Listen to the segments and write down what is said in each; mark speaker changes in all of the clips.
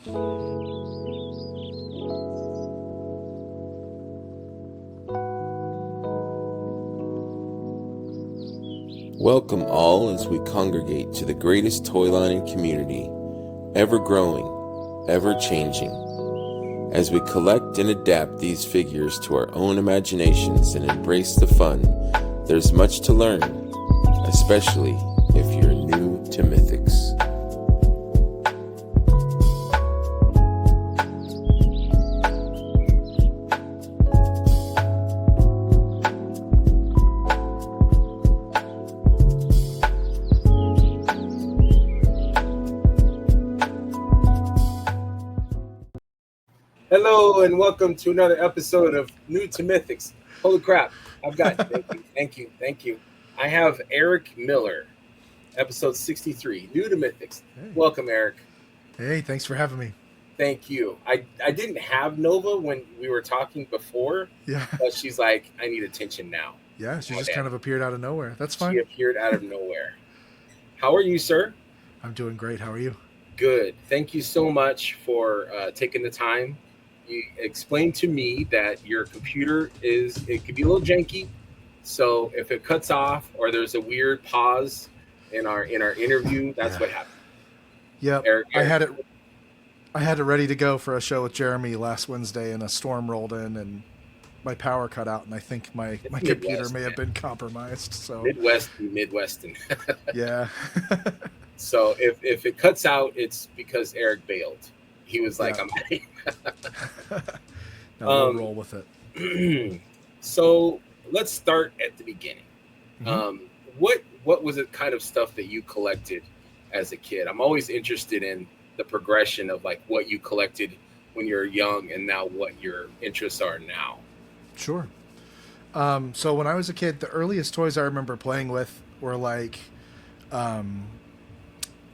Speaker 1: Welcome all as we congregate to the greatest toy line in community, ever growing, ever changing. As we collect and adapt these figures to our own imaginations and embrace the fun, there's much to learn, especially if you're new to Mythics.
Speaker 2: Hello and welcome to another episode of New to Mythics. Holy crap! Thank you. I have Eric Miller, episode 63, New to Mythics.
Speaker 3: Hey.
Speaker 2: Welcome, Eric.
Speaker 3: Hey, thanks for having me.
Speaker 2: Thank you. I didn't have Nova when we were talking before,
Speaker 3: Yeah,
Speaker 2: but she's like, I need attention now.
Speaker 3: yeah, she just kind of appeared out of nowhere. That's fine.
Speaker 2: She appeared out of nowhere. How are you, sir?
Speaker 3: I'm doing great. How are you?
Speaker 2: Good. Thank you so much for taking the time. You explained to me that your computer it could be a little janky. So if it cuts off or there's a weird pause in our interview, that's what happened.
Speaker 3: Yep.
Speaker 2: Eric,
Speaker 3: I had it ready to go for a show with Jeremy last Wednesday, and a storm rolled in and my power cut out, and I think my computer may have been compromised. So
Speaker 2: Midwestern.
Speaker 3: Yeah.
Speaker 2: So if it cuts out, it's because Eric bailed. He was like, I'm
Speaker 3: We'll roll with it.
Speaker 2: So let's start at the beginning.
Speaker 3: Mm-hmm.
Speaker 2: What was the kind of stuff that you collected as a kid? I'm always interested in the progression of like what you collected when you were young and now what your interests are now.
Speaker 3: Sure. So when I was a kid, the earliest toys I remember playing with were like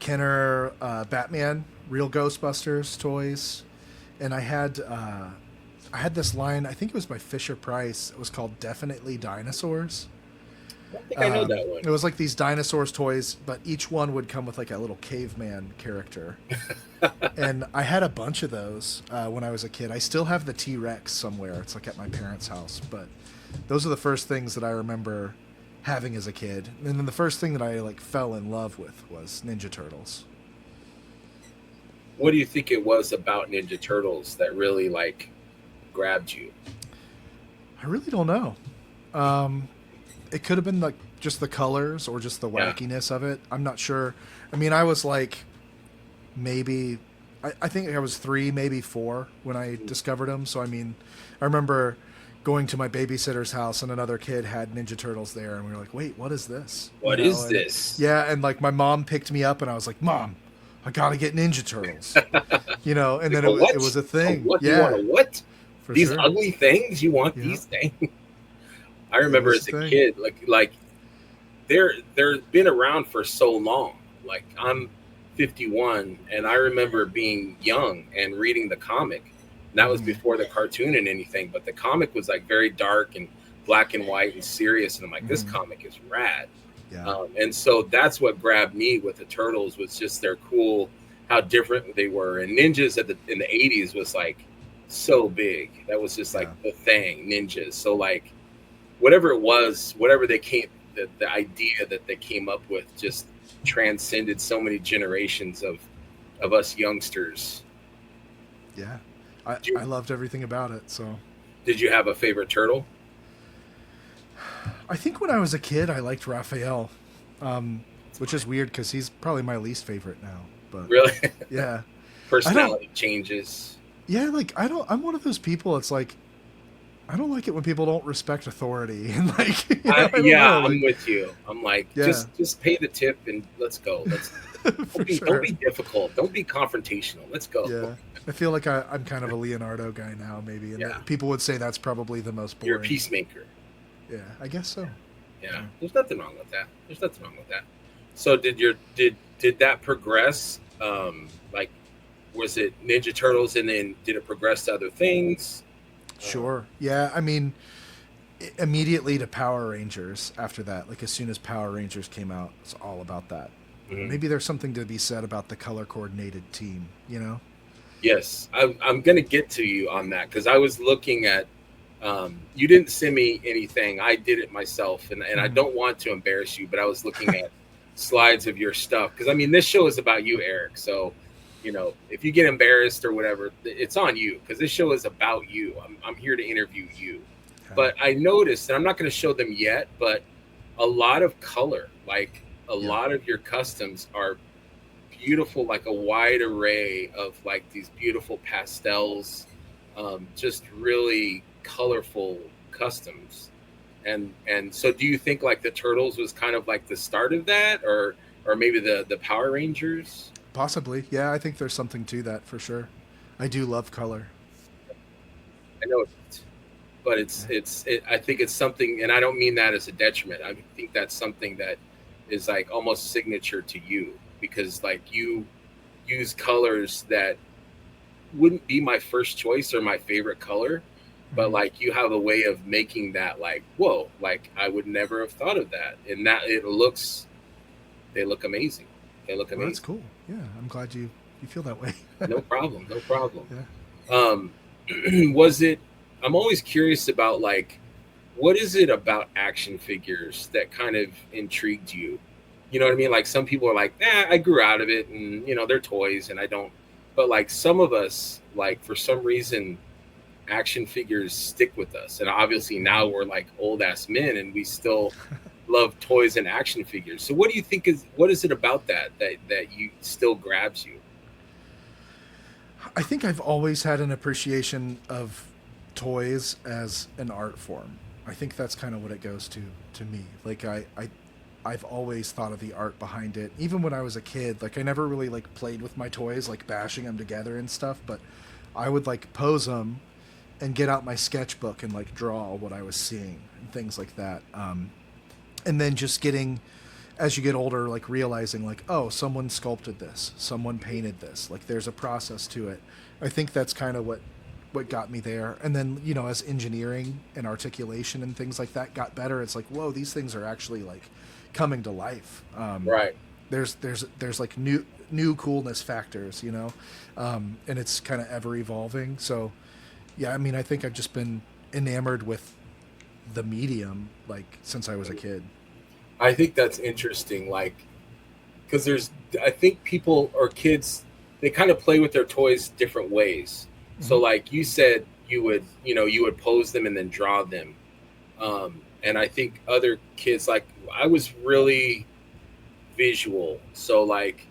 Speaker 3: Kenner Batman, real Ghostbusters toys, and I had this line. I think it was by Fisher Price. It was called Definitely Dinosaurs.
Speaker 2: I think I know that one.
Speaker 3: It was like these dinosaurs toys, but each one would come with like a little caveman character. And I had a bunch of those when I was a kid. I still have the T-Rex somewhere. It's like at my parents' house. But those are the first things that I remember having as a kid. And then the first thing that I like fell in love with was Ninja Turtles.
Speaker 2: What do you think it was about Ninja Turtles that really like grabbed you?
Speaker 3: I really don't know. It could have been like just the colors or just the wackiness of it. I'm not sure. I mean, I was like maybe I think I was 3, maybe 4 when I discovered them. So I mean, I remember going to my babysitter's house and another kid had Ninja Turtles there, and we were like, "Wait, what is this?
Speaker 2: What is this?"
Speaker 3: Yeah, and like my mom picked me up, and I was like, "Mom, I gotta get Ninja Turtles," and then it was a thing.
Speaker 2: What?
Speaker 3: Yeah,
Speaker 2: You want a what?
Speaker 3: For
Speaker 2: These
Speaker 3: sure.
Speaker 2: ugly things? You want these things? I remember as a kid, like they're been around for so long. Like I'm 51, and I remember being young and reading the comic. And that was before the cartoon and anything, but the comic was like very dark and black and white and serious. And I'm like, this comic is rad.
Speaker 3: Yeah.
Speaker 2: And so that's what grabbed me with the Turtles was just their cool, how different they were. And ninjas in the 80s was like so big. That was just like the thing, ninjas. So like whatever it was, whatever they came, the idea that they came up with just transcended so many generations of us youngsters.
Speaker 3: Yeah. I loved everything about it. So,
Speaker 2: did you have a favorite turtle?
Speaker 3: I think when I was a kid, I liked Raphael, which is weird because he's probably my least favorite now. But
Speaker 2: really,
Speaker 3: yeah,
Speaker 2: personality changes.
Speaker 3: Yeah, like I'm one of those people. It's like I don't like it when people don't respect authority and like.
Speaker 2: I'm with you. I'm like just pay the tip and let's go. Don't be difficult. Don't be confrontational. Let's go.
Speaker 3: Yeah. I feel like I'm kind of a Leonardo guy now, maybe, and people would say that's probably the most boring.
Speaker 2: You're a peacemaker.
Speaker 3: Yeah, I guess so.
Speaker 2: Yeah, there's nothing wrong with that. So did that progress? Like, was it Ninja Turtles, and then did it progress to other things?
Speaker 3: Sure. Yeah, I mean, immediately to Power Rangers after that. Like as soon as Power Rangers came out, it's all about that. Mm-hmm. Maybe there's something to be said about the color coordinated team.
Speaker 2: Yes, I'm gonna get to you on that because I was looking at. You didn't send me anything. I did it myself, and I
Speaker 3: Mhm.
Speaker 2: don't want to embarrass you, but I was looking at slides of your stuff because I mean this show is about you, Eric. So, if you get embarrassed or whatever, it's on you because this show is about you. I'm here to interview you.
Speaker 3: Okay.
Speaker 2: But I noticed, and I'm not going to show them yet, but a lot of color, like a
Speaker 3: Yeah.
Speaker 2: lot of your customs are beautiful, like a wide array of like these beautiful pastels, just really colorful customs. And so do you think like the turtles was kind of like the start of that, or maybe the Power Rangers?
Speaker 3: Possibly. Yeah, I think there's something to that for sure. I do love color.
Speaker 2: I know, but
Speaker 3: Yeah.
Speaker 2: I think it's something, and I don't mean that as a detriment. I think that's something that is like almost signature to you because like you use colors that wouldn't be my first choice or my favorite color, but
Speaker 3: Mhm.
Speaker 2: like you have a way of making that like whoa, like I would never have thought of that, and that they look amazing. They look
Speaker 3: Well, that's
Speaker 2: amazing.
Speaker 3: cool. Yeah, I'm glad you feel that way.
Speaker 2: No problem, no problem.
Speaker 3: Yeah.
Speaker 2: Um, was it? I'm always curious about like what is it about action figures that kind of intrigued you? You know what I mean? Like some people are like, I grew out of it, and they're toys, and I don't. But like some of us, like for some reason, action figures stick with us. And obviously now
Speaker 3: Mhm.
Speaker 2: we're like old ass men and we still love toys and action figures. So what do you think what is it about that you still grabs you?
Speaker 3: I think I've always had an appreciation of toys as an art form. I think that's kind of what it goes to me. Like I've always thought of the art behind it. Even when I was a kid, like I never really like played with my toys, like bashing them together and stuff, but I would like pose them and get out my sketchbook and like draw what I was seeing and things like that. And then just getting, as you get older, like realizing like, oh, someone sculpted this, someone painted this, like there's a process to it. I think that's kind of what got me there. And then as engineering and articulation and things like that got better, it's like, whoa, these things are actually like coming to life.
Speaker 2: Right.
Speaker 3: There's like new coolness factors, and it's kind of ever evolving. So yeah, I mean, I think I've just been enamored with the medium like since I was a kid.
Speaker 2: I think that's interesting. Like, because I think people or kids, they kind of play with their toys different ways. So,
Speaker 3: Hmm.
Speaker 2: like you said, you would pose them and then draw them. And I think other kids, like I was really visual. So, like,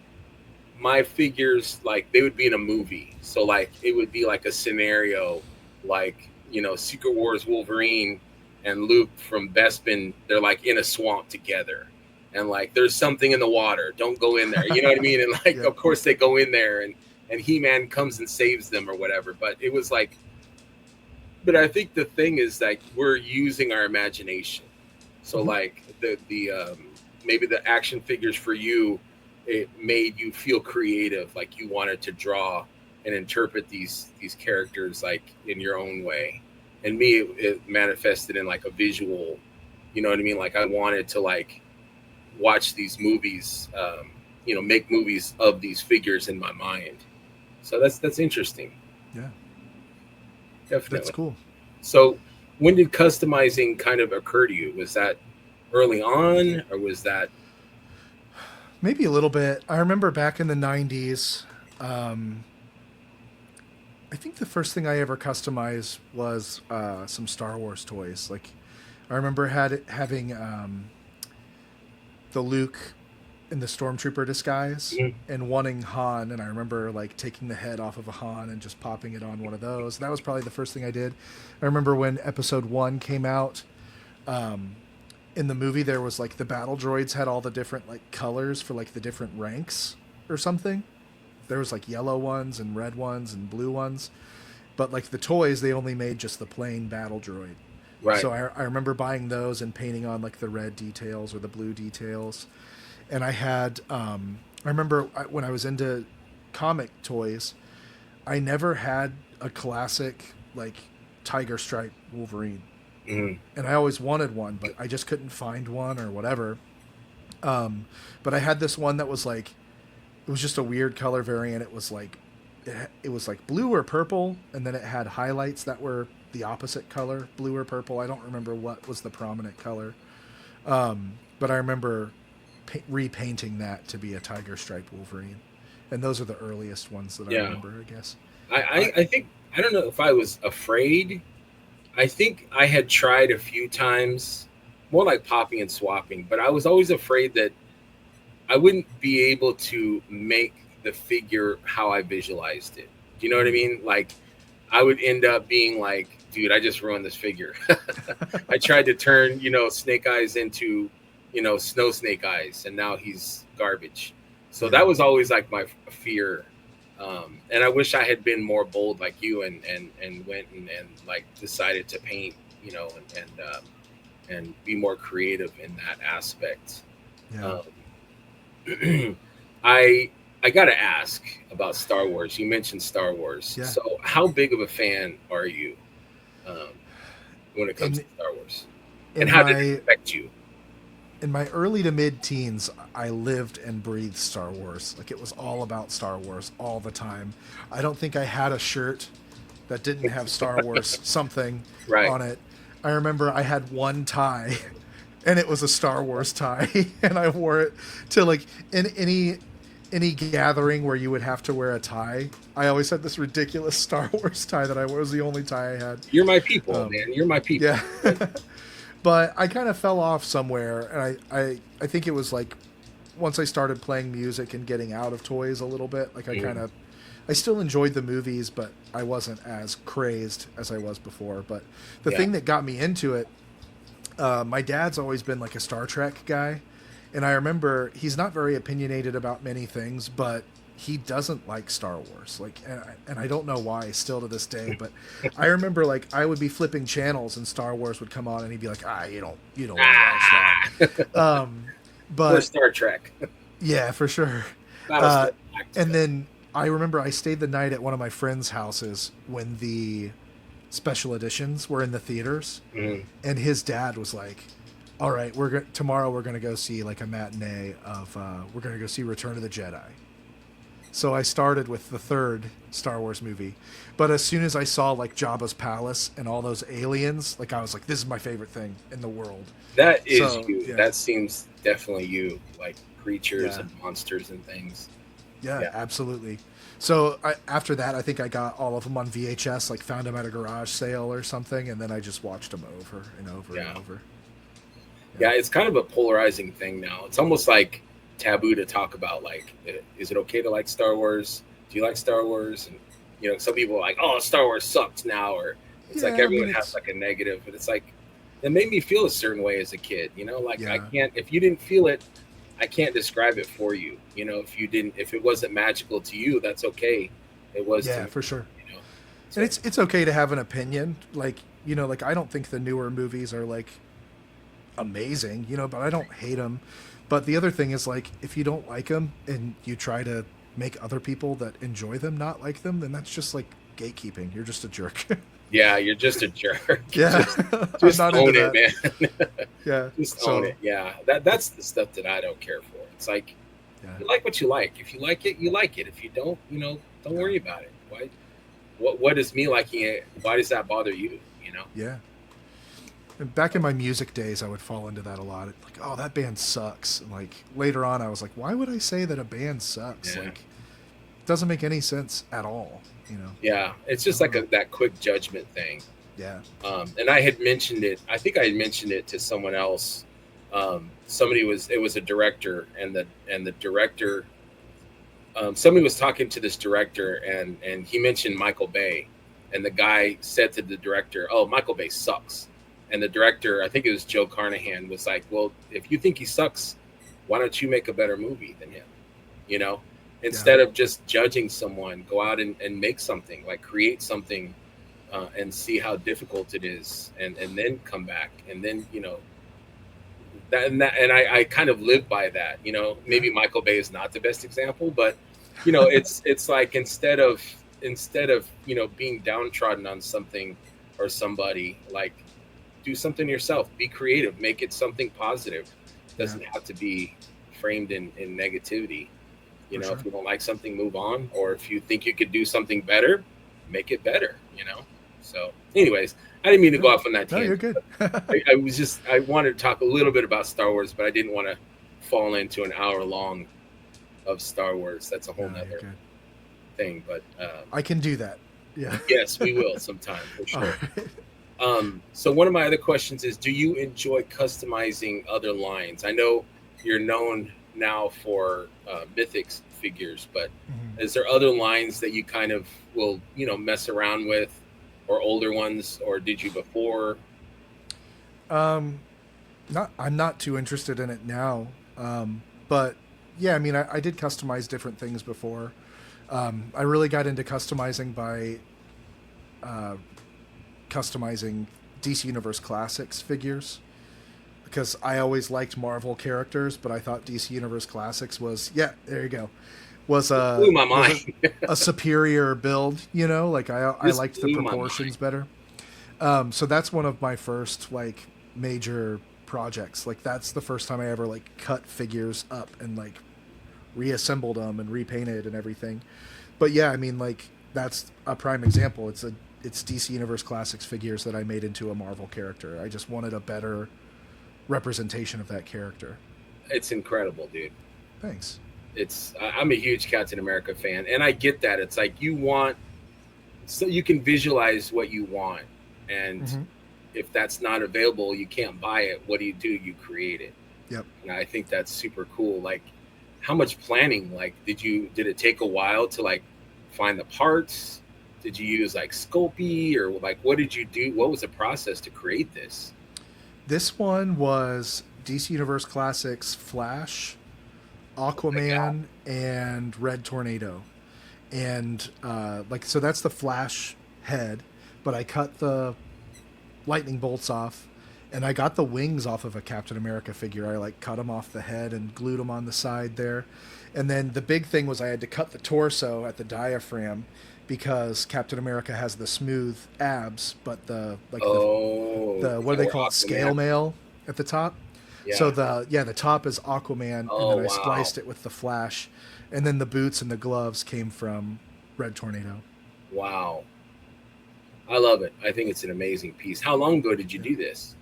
Speaker 2: my figures like they would be in a movie, so like it would be like a scenario like Secret Wars Wolverine and Luke from Bespin, they're like in a swamp together and like there's something in the water, don't go in there, you know what I mean, and like
Speaker 3: Yeah.
Speaker 2: of course they go in there and He-Man comes and saves them or whatever, but it was like, but I think the thing is like we're using our imagination. So
Speaker 3: Hmm.
Speaker 2: like the maybe the action figures for you, it made you feel creative, like you wanted to draw and interpret these characters like in your own way. And me, it manifested in like a visual, you know what I mean? Like I wanted to like watch these movies, make movies of these figures in my mind. So that's interesting,
Speaker 3: Yeah, that's
Speaker 2: definitely.
Speaker 3: cool.
Speaker 2: So when did customizing kind of occur to you? Was that early on, or was that?
Speaker 3: Maybe a little bit. I remember back in the 90s, um, I think the first thing I ever customized was some Star Wars toys. Like, I remember having the Luke in the stormtrooper disguise
Speaker 2: Mhm.
Speaker 3: and wanting Han, and I remember like taking the head off of a Han and just popping it on one of those. That was probably the first thing I did. I remember when Episode One came out. Um, in the movie, there was like the battle droids had all the different like colors for like the different ranks or something. There was like yellow ones and red ones and blue ones, but like the toys, they only made just the plain battle droid.
Speaker 2: Right.
Speaker 3: So I remember buying those and painting on like the red details or the blue details. And I remember when I was into comic toys, I never had a classic like tiger stripe Wolverine,
Speaker 2: Mhm.
Speaker 3: and I always wanted one, but I just couldn't find one or whatever. But I had this one that was like, it was just a weird color variant. It was like it was like blue or purple, and then it had highlights that were the opposite color, blue or purple. I don't remember what was the prominent color, but I remember repainting that to be a tiger striped Wolverine, and those are the earliest ones that I
Speaker 2: Yeah.
Speaker 3: remember. I guess.
Speaker 2: I think, I don't know if I was afraid. I think I had tried a few times, more like popping and swapping, but I was always afraid that I wouldn't be able to make the figure how I visualized it. Do you know what I mean? Like, I would end up being like, dude, I just ruined this figure. I tried to turn, Snake Eyes into, Snow Snake Eyes, and now he's garbage. So that was always like my fear. And I wish I had been more bold like you, and went and like decided to paint, and be more creative in that aspect.
Speaker 3: Yeah.
Speaker 2: I gotta ask about Star Wars. You mentioned Star Wars.
Speaker 3: Yeah.
Speaker 2: So how big of a fan are you um, when it comes to Star Wars? And how did it affect you?
Speaker 3: In my early to mid teens, I lived and breathed Star Wars. Like, it was all about Star Wars all the time. I don't think I had a shirt that didn't have Star Wars something on it. I remember I had one tie, and it was a Star Wars tie, and I wore it to, like, in any gathering where you would have to wear a tie. I always had this ridiculous Star Wars tie that I wore. It was the only tie I had.
Speaker 2: You're my people, man. You're my people.
Speaker 3: Yeah. But I kind of fell off somewhere, and I think it was like once I started playing music and getting out of toys a little bit, like I still enjoyed the movies, but I wasn't as crazed as I was before. But the thing that got me into it, my dad's always been like a Star Trek guy, and I remember he's not very opinionated about many things, but he doesn't like Star Wars. Like, and I don't know why still to this day, but I remember, like, I would be flipping channels and Star Wars would come on and he'd be like, you don't watch that. But
Speaker 2: or Star Trek.
Speaker 3: Yeah, for sure. And then I remember I stayed the night at one of my friends' houses when the special editions were in the theaters, and his dad was like, all right, tomorrow we're going to go see like a matinee of, we're going to go see Return of the Jedi. So I started with the third Star Wars movie. But as soon as I saw like Jabba's palace and all those aliens, like, I was like, this is my favorite thing in the world.
Speaker 2: That is you. Yeah. That seems definitely you, like creatures and monsters and things.
Speaker 3: Yeah, absolutely. So after that, I think I got all of them on VHS, like found them at a garage sale or something, and then I just watched them over and over and over.
Speaker 2: Yeah, it's kind of a polarizing thing now. It's almost like taboo to talk about, like, is it okay to like Star Wars? Do you like Star Wars? And some people are like, oh, Star Wars sucks now, or it's like everyone has like a negative, but it's like, it made me feel a certain way as a kid, I can't, if you didn't feel it, I can't describe it for you. If it wasn't magical to you, that's okay. It was to me,
Speaker 3: for sure.
Speaker 2: So.
Speaker 3: And it's okay to have an opinion, like I don't think the newer movies are like amazing, but I don't hate them. But the other thing is, like, if you don't like them and you try to make other people that enjoy them not like them, then that's just like gatekeeping. You're just a jerk.
Speaker 2: Yeah, you're just a jerk.
Speaker 3: Yeah,
Speaker 2: just own it, man.
Speaker 3: Yeah,
Speaker 2: just own it. Yeah, that's the stuff that I don't care for. It's like, you like what you like. If you like it, you like it. If you don't, don't worry about it. Why? What is me liking it? Why does that bother you?
Speaker 3: Yeah. And back in my music days, I would fall into that a lot. Like, oh, that band sucks. And like later on, I was like, why would I say that a band sucks? Like, it doesn't make any sense at all.
Speaker 2: Yeah, it's just like that quick judgment thing.
Speaker 3: Yeah.
Speaker 2: And I had mentioned it. I think I had mentioned it to someone else. It was a director, and the director. Somebody was talking to this director, and he mentioned Michael Bay, and the guy said to the director, "Oh, Michael Bay sucks." And the director, I think it was Joe Carnahan, was like, well, if you think he sucks, why don't you make a better movie than him? Instead of just judging someone, go out and make something, like create something, and see how difficult it is, and then come back. And then, I kind of live by that. Maybe Michael Bay is not the best example, but, it's like instead of being downtrodden on something or somebody, like, do something yourself, be creative, make it something positive. It doesn't have to be framed in negativity, You
Speaker 3: For
Speaker 2: know,
Speaker 3: sure.
Speaker 2: if you don't like something, move on. Or if you think you could do something better, make it better. You know. So, anyways, I didn't mean to
Speaker 3: Yeah.
Speaker 2: go off on that
Speaker 3: No, you're
Speaker 2: tangent.
Speaker 3: good.
Speaker 2: I was just I wanted to talk a little bit about Star Wars, but I didn't want to fall into an hour long of Star Wars. That's a whole
Speaker 3: No, you're
Speaker 2: nother
Speaker 3: good.
Speaker 2: thing. But
Speaker 3: I can do that. Yeah.
Speaker 2: yes, we will sometime for
Speaker 3: All
Speaker 2: sure.
Speaker 3: right.
Speaker 2: So one of my other questions is, do you enjoy customizing other lines? I know you're known now for Mythics figures, but
Speaker 3: Mhm.
Speaker 2: is there other lines that you kind of will, mess around with, or older ones, or did you before?
Speaker 3: Um, I'm not too interested in it now. But yeah, I mean, I did customize different things before. I really got into customizing by uh, customizing DC Universe Classics figures because I always liked Marvel characters, but I thought DC Universe Classics was there you go was
Speaker 2: It blew
Speaker 3: a
Speaker 2: my
Speaker 3: was
Speaker 2: mind.
Speaker 3: a superior build. You know, like I
Speaker 2: This
Speaker 3: liked the
Speaker 2: blew my mind.
Speaker 3: proportions better. So that's one of my first like major projects. Like that's the first time I ever like cut figures up and like reassembled them and repainted and everything. But yeah, I mean like that's a prime example. It's DC Universe Classics figures that I made into a Marvel character. I just wanted a better representation of that character.
Speaker 2: It's incredible, dude.
Speaker 3: Thanks.
Speaker 2: I'm a huge Captain America fan, and I get that. It's like you want, so you can visualize what you want, and
Speaker 3: Mm-hmm.
Speaker 2: if that's not available, you can't buy it. What do? You create it.
Speaker 3: Yep.
Speaker 2: And I think that's super cool. Like, how much planning? Like, did it take a while to like find the parts? Did you use like Sculpey, or like what did you do? What was the process to create this?
Speaker 3: This one was DC Universe Classics Flash,
Speaker 2: Like,
Speaker 3: Aquaman, and Red Tornado. And like so that's the Flash head, but I cut the lightning bolts off and I got the wings off of a Captain America figure. I like cut them off the head and glued them on the side there. And then the big thing was I had to cut the torso at the diaphragm because Captain America has the smooth abs, but the like
Speaker 2: oh,
Speaker 3: the
Speaker 2: is
Speaker 3: what
Speaker 2: that
Speaker 3: do they
Speaker 2: where
Speaker 3: call it?
Speaker 2: Aquaman?
Speaker 3: Scale mail at the top. So
Speaker 2: Yeah.
Speaker 3: the top is Aquaman, and
Speaker 2: Oh
Speaker 3: then I
Speaker 2: wow,
Speaker 3: spliced it with the Flash, and then the boots and the gloves came from Red Tornado.
Speaker 2: wow. I love it. I think it's an amazing piece. How long ago did you
Speaker 3: Yeah.
Speaker 2: do this?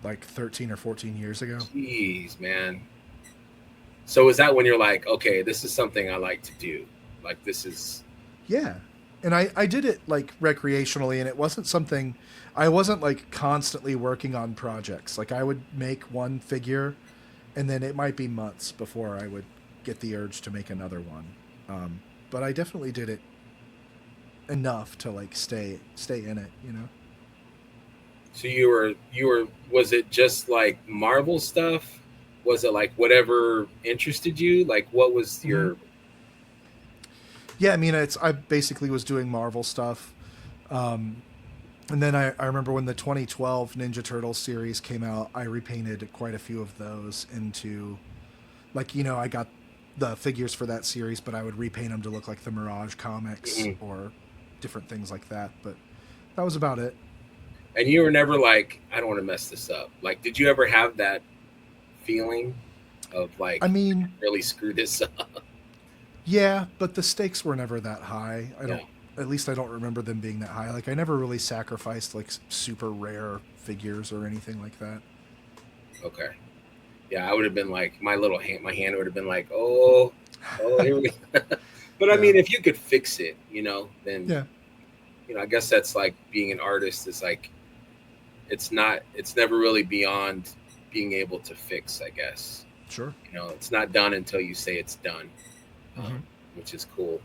Speaker 3: Like 13 or 14 years ago.
Speaker 2: Jeez, man. So is that when you're like, okay, this is something I like to do? Like this is
Speaker 3: Yeah. And I did it like recreationally, and it wasn't something I wasn't like constantly working on projects. Like I would make one figure, and then it might be months before I would get the urge to make another one. But I definitely did it enough to like stay in it, you know.
Speaker 2: so you were was it just like Marvel stuff? Was it like whatever interested you? Like what was
Speaker 3: Hmm.
Speaker 2: your
Speaker 3: Yeah, I mean, I basically was doing Marvel stuff. Um, and then I remember when the 2012 Ninja Turtles series came out, I repainted quite a few of those into, like, you know, I got the figures for that series, but I would repaint them to look like the Mirage comics
Speaker 2: mhm.
Speaker 3: or different things like that. But that was about it.
Speaker 2: And you were never like, I don't want to mess this up. Like did you ever have that feeling of
Speaker 3: I
Speaker 2: like
Speaker 3: mean,
Speaker 2: really screw this up?
Speaker 3: yeah, but the stakes were never that high.
Speaker 2: Yeah.
Speaker 3: At least I don't remember them being that high. Like, I never really sacrificed, like, super rare figures or anything like that.
Speaker 2: Okay. Yeah, I would have been like my hand would have been like, oh, here we go. But I
Speaker 3: Yeah.
Speaker 2: mean, if you could fix it, then
Speaker 3: Yeah,
Speaker 2: I guess that's like being an artist is like it's never really beyond being able to fix, I guess.
Speaker 3: sure.
Speaker 2: It's not done until you say it's done,
Speaker 3: Hmm.
Speaker 2: um, which is cool.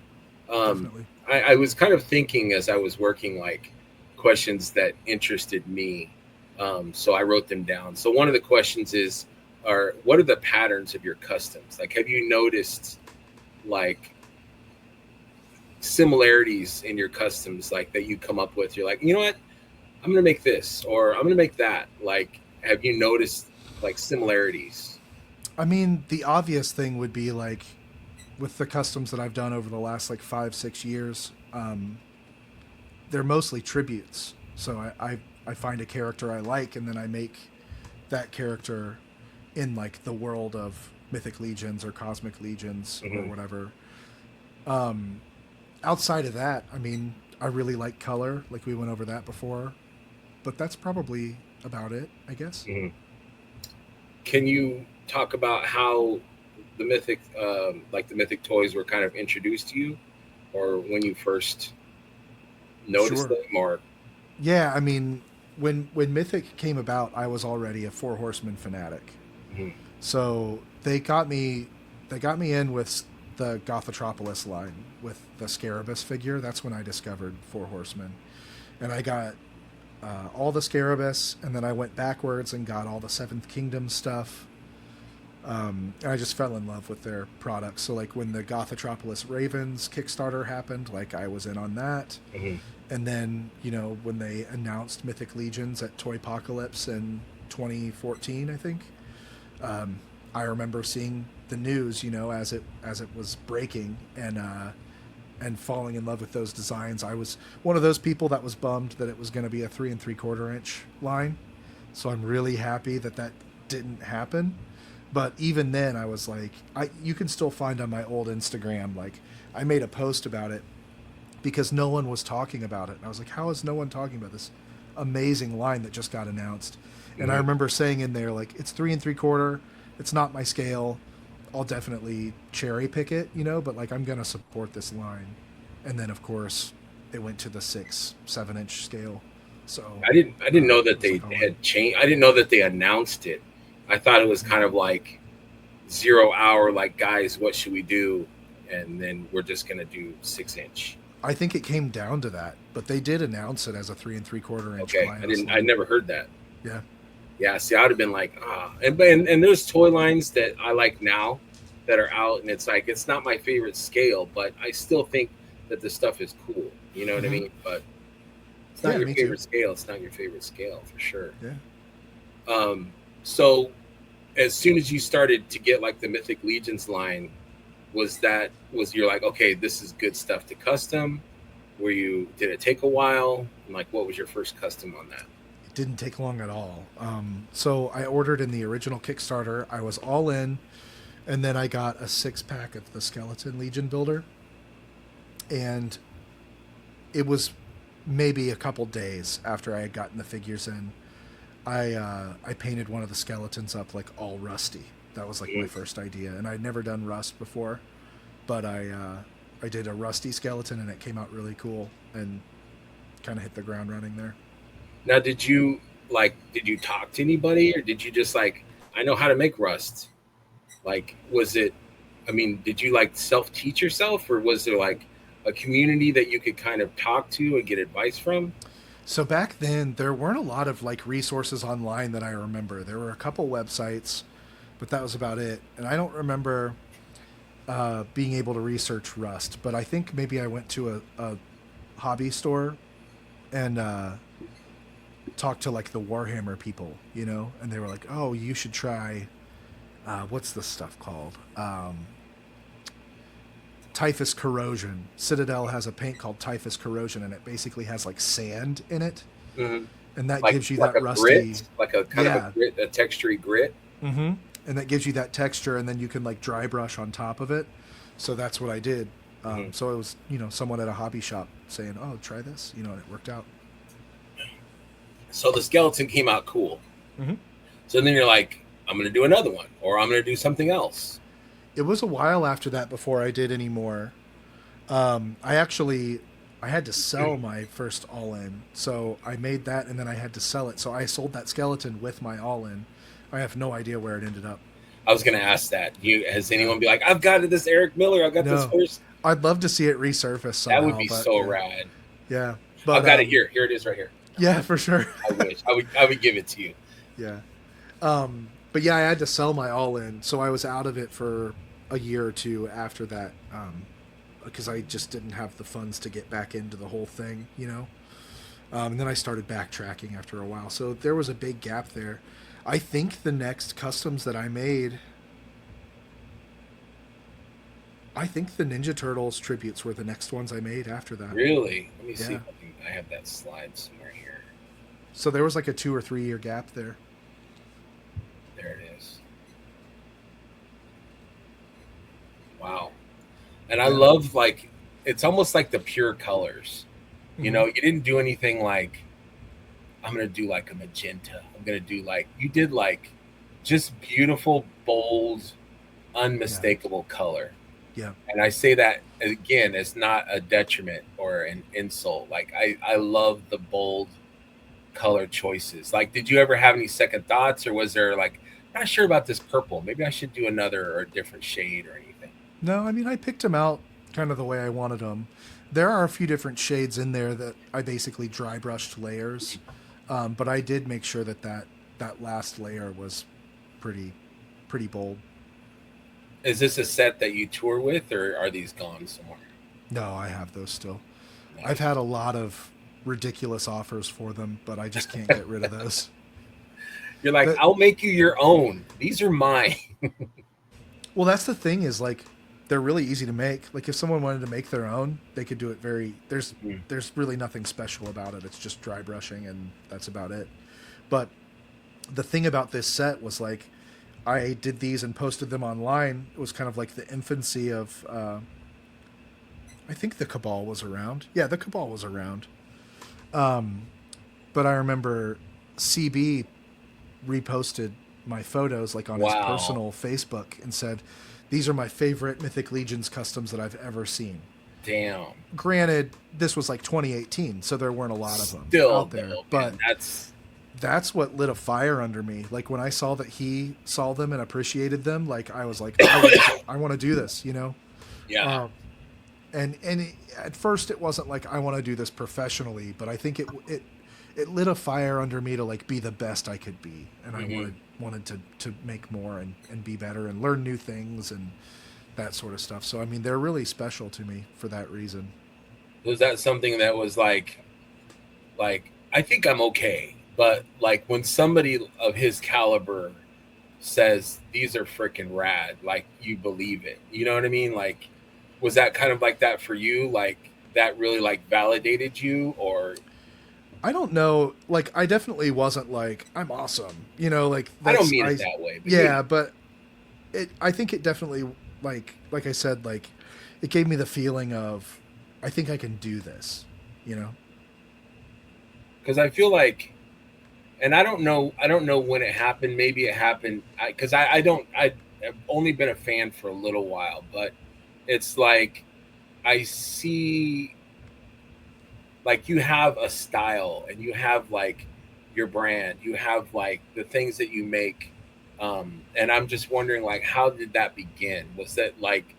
Speaker 2: Um,
Speaker 3: Definitely.
Speaker 2: I was kind of thinking as I was working like questions that interested me. So I wrote them down. So one of the questions are what are the patterns of your customs? Like, have you noticed like similarities in your customs, like that you come up with? You're like, you know what? I'm gonna make this, or I'm gonna make that. Like, have you noticed like similarities?
Speaker 3: I mean, the obvious thing would be, like, with the customs that I've done over the last, like, 5, 6 years, they're mostly tributes. So I find a character I like, and then I make that character in, like, the world of Mythic Legions or Cosmic Legions or
Speaker 2: Hmm.
Speaker 3: whatever. Outside of that, I mean, I really like color, like we went over that before, but that's probably about it, I guess.
Speaker 2: Mhm. Can you talk about how the mythic, like the mythic toys, were kind of introduced to you, or when you first noticed
Speaker 3: Sure.
Speaker 2: them, or
Speaker 3: Yeah, I mean, when Mythic came about, I was already a Four Horsemen fanatic.
Speaker 2: Mhm.
Speaker 3: So they got me in with the Gothotropolis line with the Scarabus figure. That's when I discovered Four Horsemen, and I got all the Scarabus, and then I went backwards and got all the Seventh Kingdom stuff. And I just fell in love with their products. So like when the Gothotropolis Ravens Kickstarter happened, like I was in on that.
Speaker 2: Mhm.
Speaker 3: And then, you know, when they announced Mythic Legions at Toypocalypse in 2014, I think, I remember seeing the news, you know, as it was breaking, and falling in love with those designs. I was one of those people that was bummed that it was going to be a 3 3/4 inch line. So I'm really happy that that didn't happen. But even then, I was like, you can still find on my old Instagram, like I made a post about it because no one was talking about it. And I was like, how is no one talking about this amazing line that just got announced? And I
Speaker 2: Mhm.
Speaker 3: remember saying in there, like, it's 3 3/4. It's not my scale. I'll definitely cherry pick it, you know, but like I'm gonna support this line. And then of course it went to the 6 7 inch scale. So
Speaker 2: I didn't know
Speaker 3: it
Speaker 2: that
Speaker 3: was
Speaker 2: they
Speaker 3: like, oh,
Speaker 2: had changed. I didn't know that they announced it. I thought it was
Speaker 3: yeah.
Speaker 2: kind of like 0 hour, like, guys, what should we do? And then we're just gonna do 6 inch.
Speaker 3: I think it came down to that, but they did announce it as a 3 3/4 inch
Speaker 2: Okay,
Speaker 3: Bios
Speaker 2: I
Speaker 3: line.
Speaker 2: never heard that.
Speaker 3: Yeah.
Speaker 2: Yeah, see, I would have been like, ah, and there's toy lines that I like now that are out, and it's like it's not my favorite scale, but I still think that the stuff is cool. You know what I
Speaker 3: Hmm.
Speaker 2: mean? But it's not
Speaker 3: Yeah,
Speaker 2: your
Speaker 3: me too.
Speaker 2: favorite scale. It's not your favorite scale for sure.
Speaker 3: Yeah.
Speaker 2: So as soon as you started to get like the Mythic Legions line, was you're like, okay, this is good stuff to custom? Did it take a while? And like, what was your first custom on that?
Speaker 3: It didn't take long at all. So I ordered in the original Kickstarter. I was all in, and then I got a 6 pack of the Skeleton Legion Builder, and it was maybe a couple days after I had gotten the figures in. I painted one of the skeletons up like all rusty. That was like my
Speaker 2: Mm.
Speaker 3: first idea, and I'd never done rust before, but I did a rusty skeleton, and it came out really cool, and kind of hit the ground running there.
Speaker 2: Now, did you talk to anybody, or did you just like, I know how to make rust? Like, was it? I mean, did you like self teach yourself, or was there like a community that you could kind of talk to and get advice from?
Speaker 3: So back then, there weren't a lot of like resources online that I remember. There were a couple websites, but that was about it. And I don't remember being able to research Rust. But I think maybe I went to a hobby store and talked to like the Warhammer people, you know, and they were like, "Oh, you should try what's this stuff called? Typhus corrosion. Citadel has a paint called Typhus corrosion, and it basically has like sand in it,
Speaker 2: Hmm.
Speaker 3: and that gives you
Speaker 2: Like
Speaker 3: that
Speaker 2: a
Speaker 3: rusty.
Speaker 2: grit, like a kind of a
Speaker 3: Yeah.
Speaker 2: grit, a textury grit.
Speaker 3: Mm-hmm. And that gives you that texture, and then you can like dry brush on top of it. So that's what I did.
Speaker 2: Hmm.
Speaker 3: So it was, you know, someone at a hobby shop saying, "Oh, try this," you know, and it worked out.
Speaker 2: So the skeleton came out cool.
Speaker 3: Mm-hmm.
Speaker 2: So then you're like, I'm gonna do another one, or I'm gonna do something else.
Speaker 3: It was a while after that before I did any more. I actually I had to sell my first all in, so I made that, and then I had to sell it. So I sold that skeleton with my all in. I have no idea where it ended up.
Speaker 2: I was gonna ask that. Has
Speaker 3: Yeah.
Speaker 2: anyone be like, I've got this Eric Miller, I've got this
Speaker 3: No,
Speaker 2: horse?
Speaker 3: I'd love to see it resurface
Speaker 2: That would
Speaker 3: somehow,
Speaker 2: be
Speaker 3: but
Speaker 2: so
Speaker 3: yeah,
Speaker 2: rad.
Speaker 3: yeah,
Speaker 2: I've
Speaker 3: but
Speaker 2: got it here. Here it is, right here.
Speaker 3: yeah, for sure.
Speaker 2: I wish I would give it to you.
Speaker 3: Yeah. But yeah, I had to sell my all in, so I was out of it for a year or two after that, because I just didn't have the funds to get back into the whole thing, you know. And then I started backtracking after a while, so there was a big gap there. I think the next customs that I made, I think the Ninja Turtles tributes were the next ones I made after that.
Speaker 2: Really? Let me see
Speaker 3: Yeah.
Speaker 2: if I have that slide somewhere here.
Speaker 3: So there was like a 2 or 3 year gap there.
Speaker 2: There it is. Wow. And I
Speaker 3: Yeah.
Speaker 2: love like it's almost like the pure colors. You
Speaker 3: Hmm.
Speaker 2: know, you didn't do anything like I'm gonna do like a magenta. I'm gonna do like you did like just beautiful, bold,
Speaker 3: Yeah.
Speaker 2: unmistakable color.
Speaker 3: Yeah.
Speaker 2: And I say that again, it's not a detriment or an insult. Like I love the bold color choices. Like, did you ever have any second thoughts, or was there like, not sure about this purple? Maybe I should do another or a different shade or anything.
Speaker 3: No, I mean I picked them out kind of the way I wanted them. There are a few different shades in there that I basically dry brushed layers, but I did make sure that that last layer was pretty pretty bold.
Speaker 2: Is this a set that you tour with, or are these gone somewhere?
Speaker 3: No, I have those still. I've
Speaker 2: Nice.
Speaker 3: had a lot of ridiculous offers for them, but I just can't get rid of those.
Speaker 2: You're like,
Speaker 3: But
Speaker 2: I'll make you your own. These are mine.
Speaker 3: well, that's the thing is like they're really easy to make. Like if someone wanted to make their own, they could do it very there's really nothing special about it. It's just dry brushing and that's about it. But the thing about this set was like I did these and posted them online. It was kind of like the infancy of I think the Cabal was around. Yeah, the Cabal was around. But I remember CB reposted my photos like on his
Speaker 2: Wow.
Speaker 3: personal Facebook and said, "These are my favorite Mythic Legions customs that I've ever seen."
Speaker 2: Damn.
Speaker 3: Granted, this was like 2018, so there weren't a lot of them
Speaker 2: Still
Speaker 3: out there,
Speaker 2: though,
Speaker 3: but
Speaker 2: man,
Speaker 3: that's what lit a fire under me. Like when I saw that he saw them and appreciated them, like I was like, I want to do this, you know.
Speaker 2: yeah.
Speaker 3: Um, and at first it wasn't like I want to do this professionally, but I think it lit a fire under me to like be the best I could be, and I
Speaker 2: Hmm.
Speaker 3: wanted to make more and be better and learn new things and that sort of stuff. So I mean, they're really special to me for that reason.
Speaker 2: Was that something that was like I think I'm okay, but like when somebody of his caliber says these are freaking rad, like you believe it. You know what I mean? Like, was that kind of like that for you? Like that really like validated you, or
Speaker 3: I don't know, like I definitely wasn't like I'm awesome, you know, like
Speaker 2: I don't
Speaker 3: that's
Speaker 2: mean it
Speaker 3: I
Speaker 2: that way, but you
Speaker 3: yeah, but it I think it definitely like I said like it gave me the feeling of I think I can do this, you know.
Speaker 2: because I feel like, and I don't know when it happened. Maybe it happened because I don't, I've only been a fan for a little while, but it's like I see like you have a style and you have like your brand, you have like the things that you make, and I'm just wondering like how did that begin? Was it like,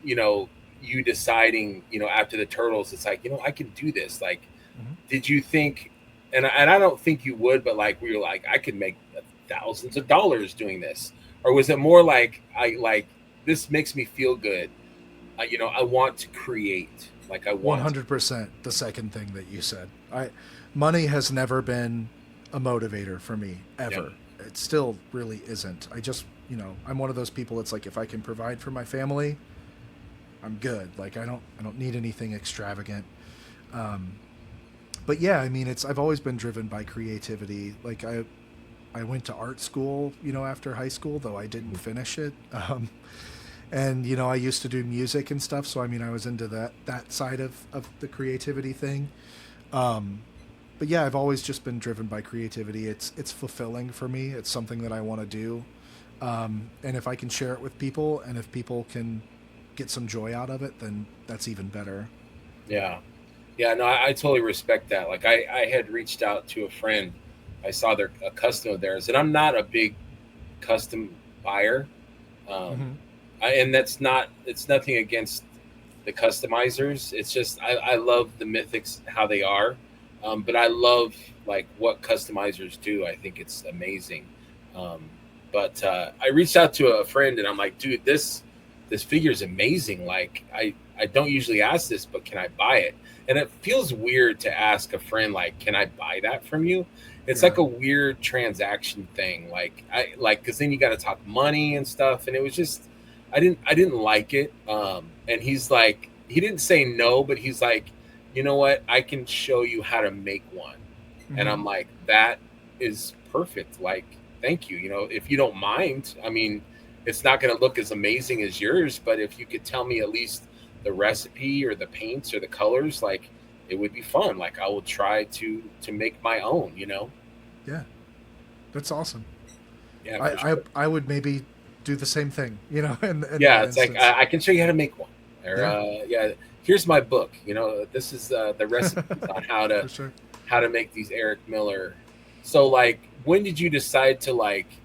Speaker 2: you know, you deciding, you know, after the turtles it's like, you know, I can do this, like
Speaker 3: Hmm.
Speaker 2: did you think, and I don't think you would, but like we were like I could make thousands of dollars doing this, or was it more like I like this makes me feel good, you know, I want to create, like I want to.
Speaker 3: 100% the second thing that you said. I Money has never been a motivator for me
Speaker 2: Yeah.
Speaker 3: ever. It still really isn't. I just, you know, I'm one of those people it's like if I can provide for my family, I'm good. Like I don't need anything extravagant. Um but yeah, I mean, it's I've always been driven by creativity. Like I went to art school, you know, after high school, though I didn't finish it. And you know, I used to do music and stuff, so I mean, I was into that side of the creativity thing. Um, but yeah, I've always just been driven by creativity. It's fulfilling for me. It's something that I want to do, and if I can share it with people, and if people can get some joy out of it, then that's even better.
Speaker 2: Yeah. Yeah, no, I totally respect that. Like I had reached out to a friend. I saw their a custom of theirs, and I'm not a big custom buyer. Um,
Speaker 3: Hmm.
Speaker 2: and that's not, it's nothing against the customizers. It's just I love the mythics how they are, but I love like what customizers do. I think it's amazing. Um, but I reached out to a friend and I'm like, dude, this figure is amazing. Like I don't usually ask this, but can I buy it? And it feels weird to ask a friend like, can I buy that from you? It's like
Speaker 3: Yeah.
Speaker 2: a weird transaction thing. Like I like because then you got to talk money and stuff, and it was just I didn't like it. And he's like, he didn't say no, but he's like, you know what? I can show you how to make one. And
Speaker 3: Hmm.
Speaker 2: I'm like, that is perfect. Like, thank you. You know, if you don't mind, I mean, it's not going to look as amazing as yours, but if you could tell me at least the recipe or the paints or the colors, like it would be fun. Like I will try to make my own, you know?
Speaker 3: Yeah, that's awesome.
Speaker 2: Yeah, for
Speaker 3: I
Speaker 2: sure.
Speaker 3: would maybe do the same thing, in
Speaker 2: Yeah,
Speaker 3: that
Speaker 2: it's like
Speaker 3: instance.
Speaker 2: I can show you how to make one. Or
Speaker 3: Yeah,
Speaker 2: yeah, here's my book. You know, this is the recipes on
Speaker 3: for sure.
Speaker 2: how to make these Eric Miller. So like, when did you decide to like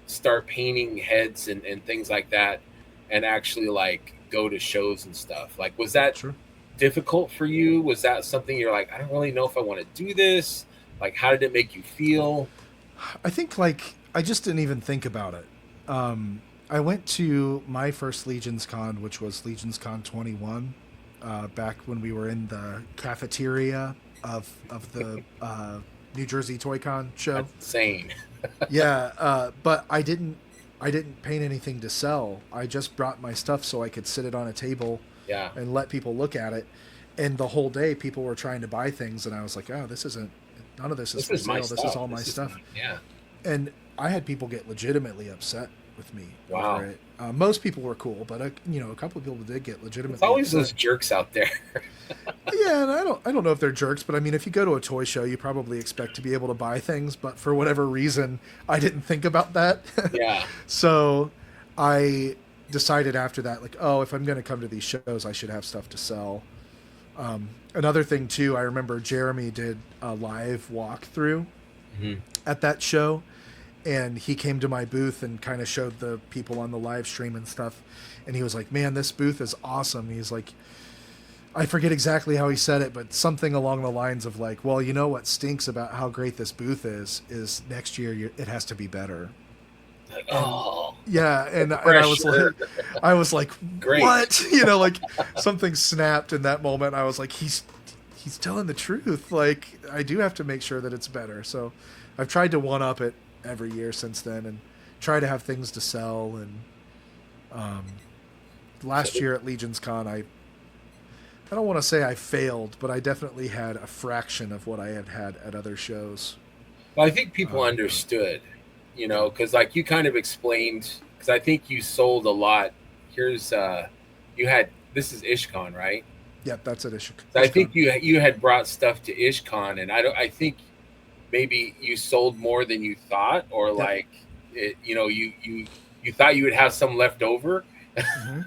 Speaker 2: start painting heads and things like that, and actually like go to shows and stuff? Like, was that
Speaker 3: Sure.
Speaker 2: difficult for you? Was that something you're like, I don't really know if I want to do this? Like, how did it make you feel?
Speaker 3: I think like I just didn't even think about it. I went to my first Legions Con, which was Legions Con 21, back when we were in the cafeteria of the New Jersey Toy Con show.
Speaker 2: That's insane.
Speaker 3: Yeah, but I didn't paint anything to sell. I just brought my stuff so I could sit it on a table
Speaker 2: Yeah,
Speaker 3: and let people look at it. And the whole day, people were trying to buy things, and I was like, "Oh, this isn't. None of this is
Speaker 2: this
Speaker 3: for
Speaker 2: is my
Speaker 3: sale. This is
Speaker 2: stuff.
Speaker 3: all my
Speaker 2: This is
Speaker 3: stuff."
Speaker 2: yeah.
Speaker 3: And I had people get legitimately upset with me over
Speaker 2: Wow.
Speaker 3: it. Most people were cool, but a couple of people did get
Speaker 2: It's
Speaker 3: legitimately
Speaker 2: always
Speaker 3: upset.
Speaker 2: those jerks out there.
Speaker 3: Yeah, and I don't know if they're jerks, but I mean, if you go to a toy show, you probably expect to be able to buy things, but for whatever reason, I didn't think about that.
Speaker 2: Yeah.
Speaker 3: So I decided after that, like, oh, if I'm going to come to these shows, I should have stuff to sell. Another thing too, I remember Jeremy did a live walkthrough
Speaker 2: Mhm.
Speaker 3: at that show, and he came to my booth and kind of showed the people on the live stream and stuff, and he was like, "Man, this booth is awesome." He's like, I forget exactly how he said it, but something along the lines of like, "Well, you know what stinks about how great this booth is next year it has to be better."
Speaker 2: Like,
Speaker 3: And
Speaker 2: oh,
Speaker 3: yeah, and
Speaker 2: the
Speaker 3: I was
Speaker 2: pressure.
Speaker 3: like, I was like,
Speaker 2: Great.
Speaker 3: "What?" Like something snapped in that moment. I was like, he's telling the truth. Like I do have to make sure that it's better. So I've tried to one up it every year since then, and try to have things to sell. And um,
Speaker 2: So,
Speaker 3: last year at Legion's Con, I don't want to say I failed, but I definitely had a fraction of what I had had at other shows.
Speaker 2: well, I think people
Speaker 3: Um,
Speaker 2: understood,
Speaker 3: yeah,
Speaker 2: because like you kind of explained, because I think you sold a lot. Here's you had this is IshCon, right?
Speaker 3: yeah, that's at
Speaker 2: So I
Speaker 3: IshCon.
Speaker 2: think you had brought stuff to IshCon, and I think maybe you sold more than you thought, or
Speaker 3: Yep.
Speaker 2: like you thought you would have some left over.
Speaker 3: Hmm.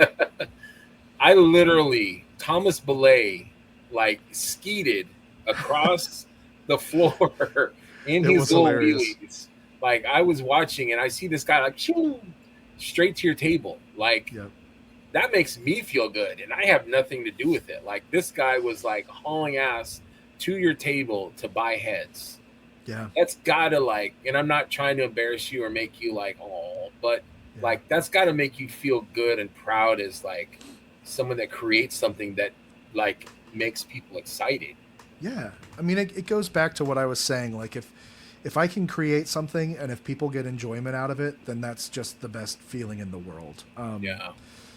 Speaker 2: I literally Thomas Belay like skeeted across the floor in
Speaker 3: It
Speaker 2: his
Speaker 3: was
Speaker 2: little
Speaker 3: hilarious.
Speaker 2: wheelies. Like I was watching and I see this guy like shoo, straight to your table. Like
Speaker 3: Yep.
Speaker 2: that makes me feel good and I have nothing to do with it. Like this guy was like hauling ass to your table to buy heads.
Speaker 3: Yeah.
Speaker 2: That's gotta like, and I'm not trying to embarrass you or make you like, oh, but
Speaker 3: Yeah.
Speaker 2: like that's gotta make you feel good and proud as like someone that creates something that like makes people excited.
Speaker 3: Yeah. I mean, it goes back to what I was saying. Like, if I can create something and if people get enjoyment out of it, then that's just the best feeling in the world.
Speaker 2: Yeah.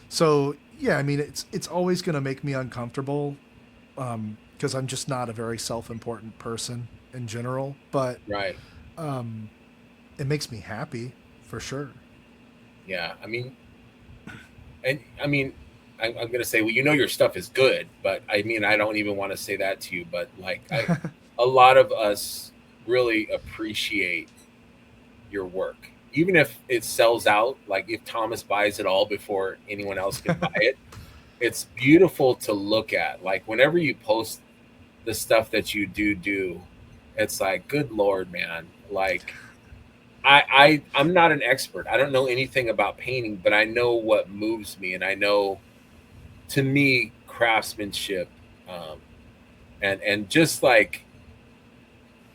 Speaker 3: So yeah, I mean, it's always going to make me uncomfortable because I'm just not a very self-important person in general. But
Speaker 2: Right.
Speaker 3: um, it makes me happy for sure.
Speaker 2: Yeah. I mean, I'm gonna say, well, your stuff is good, but I mean, I don't even want to say that to you, but like, a lot of us really appreciate your work, even if it sells out. Like, if Thomas buys it all before anyone else can buy it, it's beautiful to look at. Like, whenever you post the stuff that you do, it's like, good lord, man. Like, I'm not an expert. I don't know anything about painting, but I know what moves me, and I know, to me, craftsmanship, um, and just like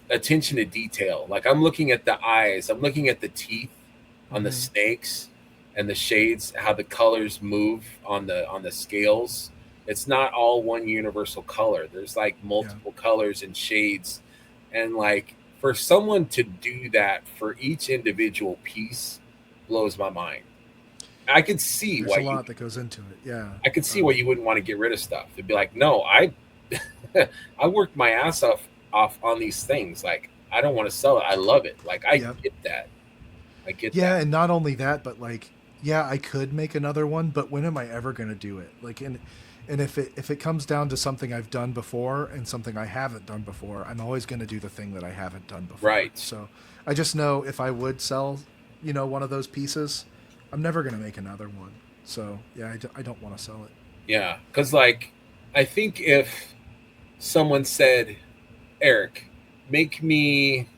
Speaker 2: attention to detail. Like I'm looking at the eyes, I'm looking at the teeth on the
Speaker 3: Hmm.
Speaker 2: snakes and the shades, how the colors move on the scales. It's not all one universal color. There's like
Speaker 3: Yeah.
Speaker 2: multiple colors and shades, and like for someone to do that for each individual piece blows my mind. I could see
Speaker 3: There's
Speaker 2: why
Speaker 3: a
Speaker 2: you
Speaker 3: lot that goes into it. Yeah.
Speaker 2: I could see why you wouldn't want to get rid of stuff. It'd be like, no, I I worked my ass off on these things. Like I don't want to sell it. I love it. Like I
Speaker 3: Yep.
Speaker 2: get that. I get
Speaker 3: Yeah,
Speaker 2: that.
Speaker 3: and not only that, but like yeah, I could make another one, but when am I ever going to do it? Like, and if it comes down to something I've done before and something I haven't done before, I'm always going to do the thing that I haven't done before.
Speaker 2: Right.
Speaker 3: So I just know if I would sell, one of those pieces, I'm never going to make another one. So yeah, I don't want to sell it.
Speaker 2: Yeah, because like I think if someone said, Eric, make me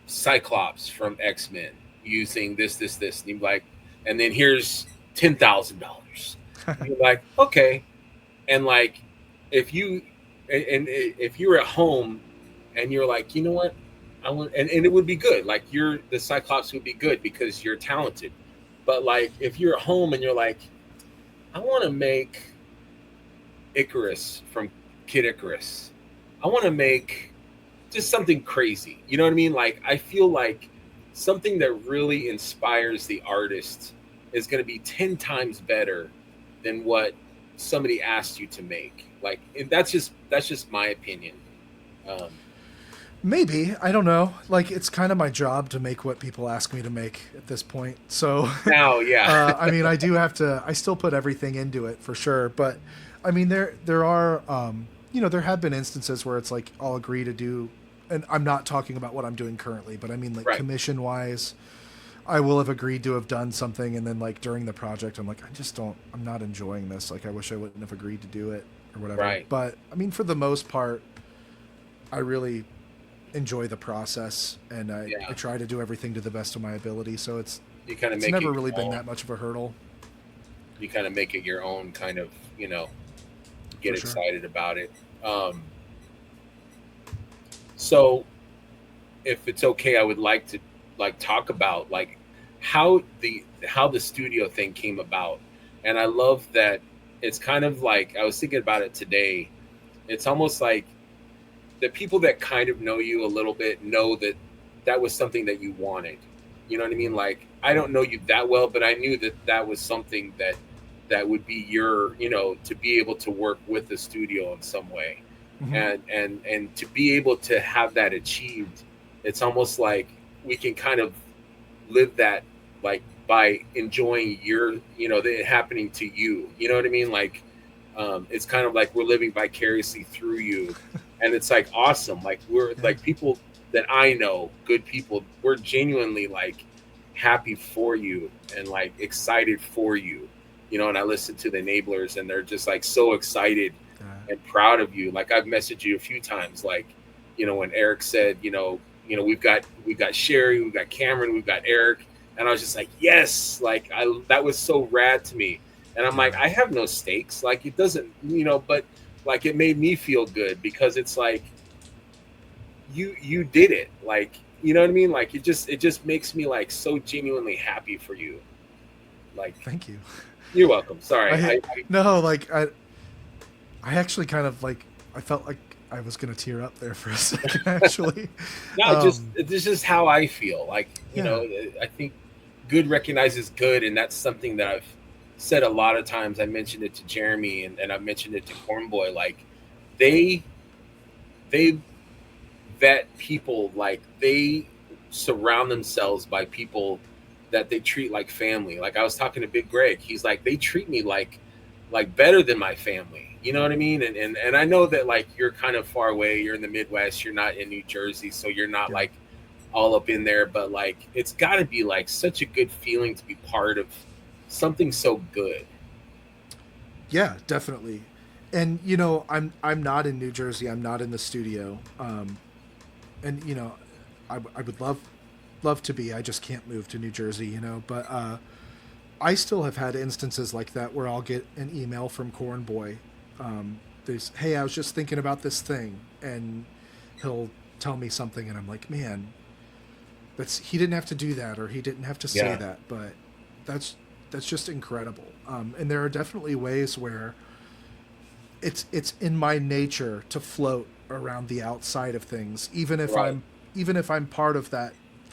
Speaker 2: Cyclops from X-Men using this, and you're like, and then here's $10,000. You're like, okay, and like if you and if you're at home and you're like, you know what, I want, and it would be good. Like the Cyclops would be good because you're talented. But like if you're at home and you're like, I want to make Icarus from Kid Icarus. I want to make just something crazy. You know what I mean? Like I feel like something that really inspires the artist is going to be 10 times better than what somebody asked you to make. Like and that's just my opinion. Um,
Speaker 3: Maybe, I don't know. Like, it's kind of my job to make what people ask me to make at this point. So
Speaker 2: now, yeah,
Speaker 3: I mean, I still put everything into it for sure. But I mean, there are, there have been instances where it's like, I'll agree to do, and I'm not talking about what I'm doing currently, but I mean, like
Speaker 2: right,
Speaker 3: commission wise, I will have agreed to have done something. And then like during the project, I'm like, I'm not enjoying this. Like, I wish I wouldn't have agreed to do it or whatever.
Speaker 2: right.
Speaker 3: But I mean, for the most part, I really enjoy the process, and
Speaker 2: Yeah,
Speaker 3: I try to do everything to the best of my ability. So
Speaker 2: you kind of
Speaker 3: it's
Speaker 2: make it
Speaker 3: never
Speaker 2: your
Speaker 3: really been
Speaker 2: own.
Speaker 3: that much of a hurdle,
Speaker 2: You kind of make it your own. Kind of, get
Speaker 3: for sure.
Speaker 2: excited about it. So if it's okay, I would like to like talk about like how the studio thing came about. And I love that it's kind of like I was thinking about it today. It's almost like the people that kind of know you a little bit know that that was something that you wanted. You know what I mean? Like I don't know you that well, but I knew that that was something that would be your, to be able to work with the studio in some way.
Speaker 3: Hmm.
Speaker 2: And to be able to have that achieved, it's almost like we can kind of live that like by enjoying it happening to you. You know what I mean? Like it's kind of like we're living vicariously through you, and it's like awesome. Like we're
Speaker 3: Yeah.
Speaker 2: like people that I know, good people, we're genuinely like happy for you and like excited for you. And I listen to the enablers and they're just like so excited
Speaker 3: Uh,
Speaker 2: and proud of you. Like I've messaged you a few times, like, when Eric said, we've got Sherry, we've got Cameron, we've got Eric, and I was just like, yes, like that was so rad to me. And I'm like,
Speaker 3: yeah.
Speaker 2: I have no stakes, like it doesn't, but like it made me feel good because it's like you did it, like you know what I mean, like it just makes me like so genuinely happy for you. Like
Speaker 3: Thank you.
Speaker 2: you're welcome. Sorry,
Speaker 3: I
Speaker 2: I
Speaker 3: no, like I actually kind of like I felt like I was gonna tear up there for a second. Actually,
Speaker 2: no, just
Speaker 3: um,
Speaker 2: this is how I feel. Like
Speaker 3: yeah,
Speaker 2: I think good recognizes good, and that's something that I've said a lot of times. I mentioned it to Jeremy, and I've mentioned it to Cornboy. Like they they vet people, like they surround themselves by people that they treat like family. Like I was talking to Big Greg, he's like they treat me like better than my family. You know what I mean? And I know that like you're kind of far away. You're in the Midwest. You're not in New Jersey, so you're not
Speaker 3: yeah,
Speaker 2: like all up in there. But like it's got to be like such a good feeling to be part of something so good.
Speaker 3: yeah, definitely. And I'm not in New Jersey. I'm not in the studio. And I would love to be. I just can't move to New Jersey. But I still have had instances like that where I'll get an email from Corn Boy. There's, hey, I was just thinking about this thing, and he'll tell me something, and I'm like, man, he didn't have to do that, or he didn't have to say
Speaker 2: Yeah.
Speaker 3: that, but that's that's just incredible. And there are definitely ways where it's in my nature to float around the outside of things,
Speaker 2: Right.
Speaker 3: even if I'm part of the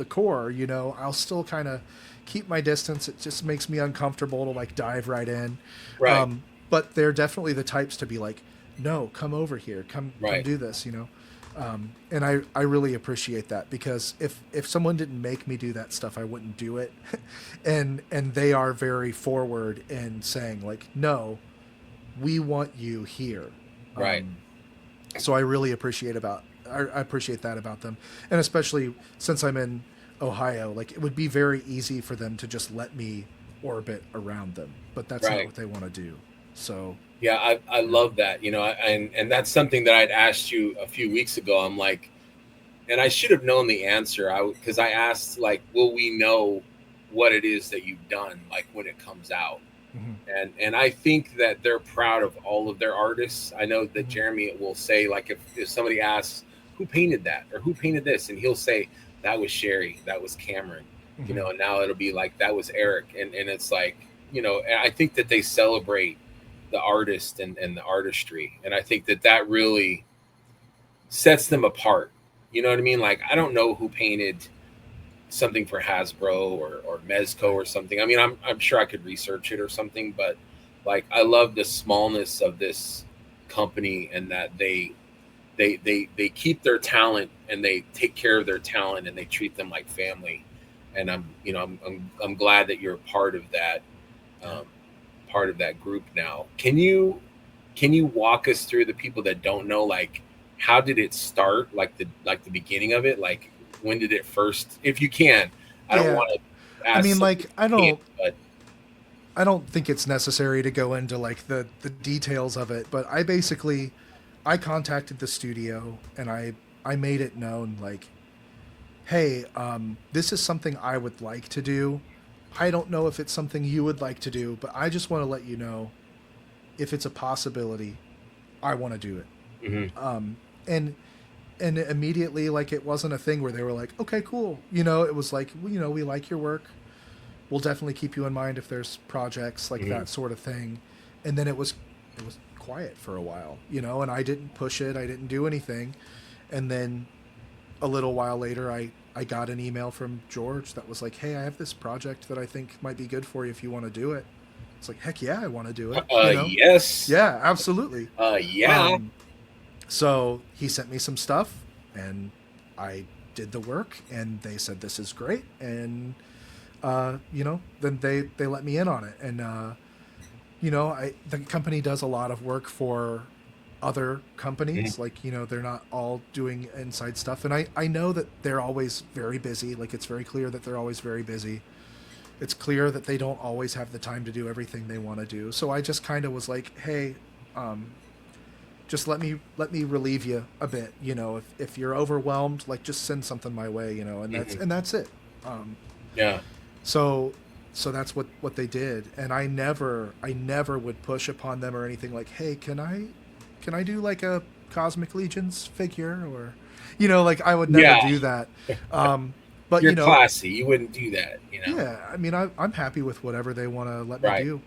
Speaker 3: core. I'll still kind of keep my distance. It just makes me uncomfortable to like dive right in.
Speaker 2: Right.
Speaker 3: But they're definitely the types to be like, no, come over here, come
Speaker 2: Right.
Speaker 3: do this. And I really appreciate that, because if someone didn't make me do that stuff, I wouldn't do it. And they are very forward in saying like, no, we want you here.
Speaker 2: Right.
Speaker 3: So I really I appreciate that about them, and especially since I'm in Ohio, like it would be very easy for them to just let me orbit around them, but that's not
Speaker 2: Right.
Speaker 3: what they want to do. So
Speaker 2: Yeah, I love that. And that's something that I'd asked you a few weeks ago. I'm like, and I should have known the answer. Because I asked like, will we know what it is that you've done like when it comes out?
Speaker 3: mhm,
Speaker 2: And I think that they're proud of all of their artists. I know that
Speaker 3: mhm,
Speaker 2: Jeremy will say like if somebody asks who painted that or who painted this, and he'll say that was Sherry, that was Cameron,
Speaker 3: mhm.
Speaker 2: and now it'll be like that was Eric, and it's like and I think that they celebrate the artist and the artistry, and I think that that really sets them apart. You know what I mean? Like I don't know who painted something for Hasbro or Mezco
Speaker 3: Right.
Speaker 2: or something. I mean, I'm sure I could research it or something, but like I love the smallness of this company and that they keep their talent and they take care of their talent and they treat them like family. And I'm glad that you're a
Speaker 3: Yeah.
Speaker 2: um, part of that group now. Can you walk us through the people that don't know, like how did it start, like the beginning of it, like when did it first, if you can. I don't
Speaker 3: Yeah.
Speaker 2: want to
Speaker 3: I
Speaker 2: ask
Speaker 3: mean,
Speaker 2: something
Speaker 3: like
Speaker 2: you can't, but
Speaker 3: I don't think it's necessary to go into like the details of it, but I contacted the studio and I made it known like, hey, this is something I would like to do. I don't know if it's something you would like to do, but I just want to let you know, if it's a possibility, I want to do it.
Speaker 2: mhm.
Speaker 3: Um, and and immediately, like, it wasn't a thing where they were like, okay, cool. It was like, well, we like your work. We'll definitely keep you in mind if there's projects like
Speaker 2: Mhm.
Speaker 3: that sort of thing. And then it was quiet for a while, and I didn't push it. I didn't do anything. And then a little while later, I got an email from George that was like, hey, I have this project that I think might be good for you if you want to do it. It's like, heck yeah, I want to do it.
Speaker 2: Yes.
Speaker 3: Yeah, absolutely.
Speaker 2: Yeah.
Speaker 3: Um, so he sent me some stuff, and I did the work, and they said this is great, and then they let me in on it, and the company does a lot of work for other
Speaker 2: Mhm.
Speaker 3: companies, like they're not all doing inside stuff, and I know that they're always very busy. Like, it's very clear that they're always very busy. It's clear that they don't always have the time to do everything they want to do. So I just kind of was like, hey, um, just let me relieve you a bit. If you're overwhelmed, like, just send something my way. And that's
Speaker 2: Mhm.
Speaker 3: and that's it. Um,
Speaker 2: Yeah.
Speaker 3: so so that's what they did, and I never would push upon them or anything like, hey, can I do like a Cosmic Legions figure, or like, I would never
Speaker 2: Yeah.
Speaker 3: do that. But
Speaker 2: You're classy. You wouldn't do that.
Speaker 3: yeah, I mean, I'm happy with whatever they want to let me
Speaker 2: Right.
Speaker 3: do.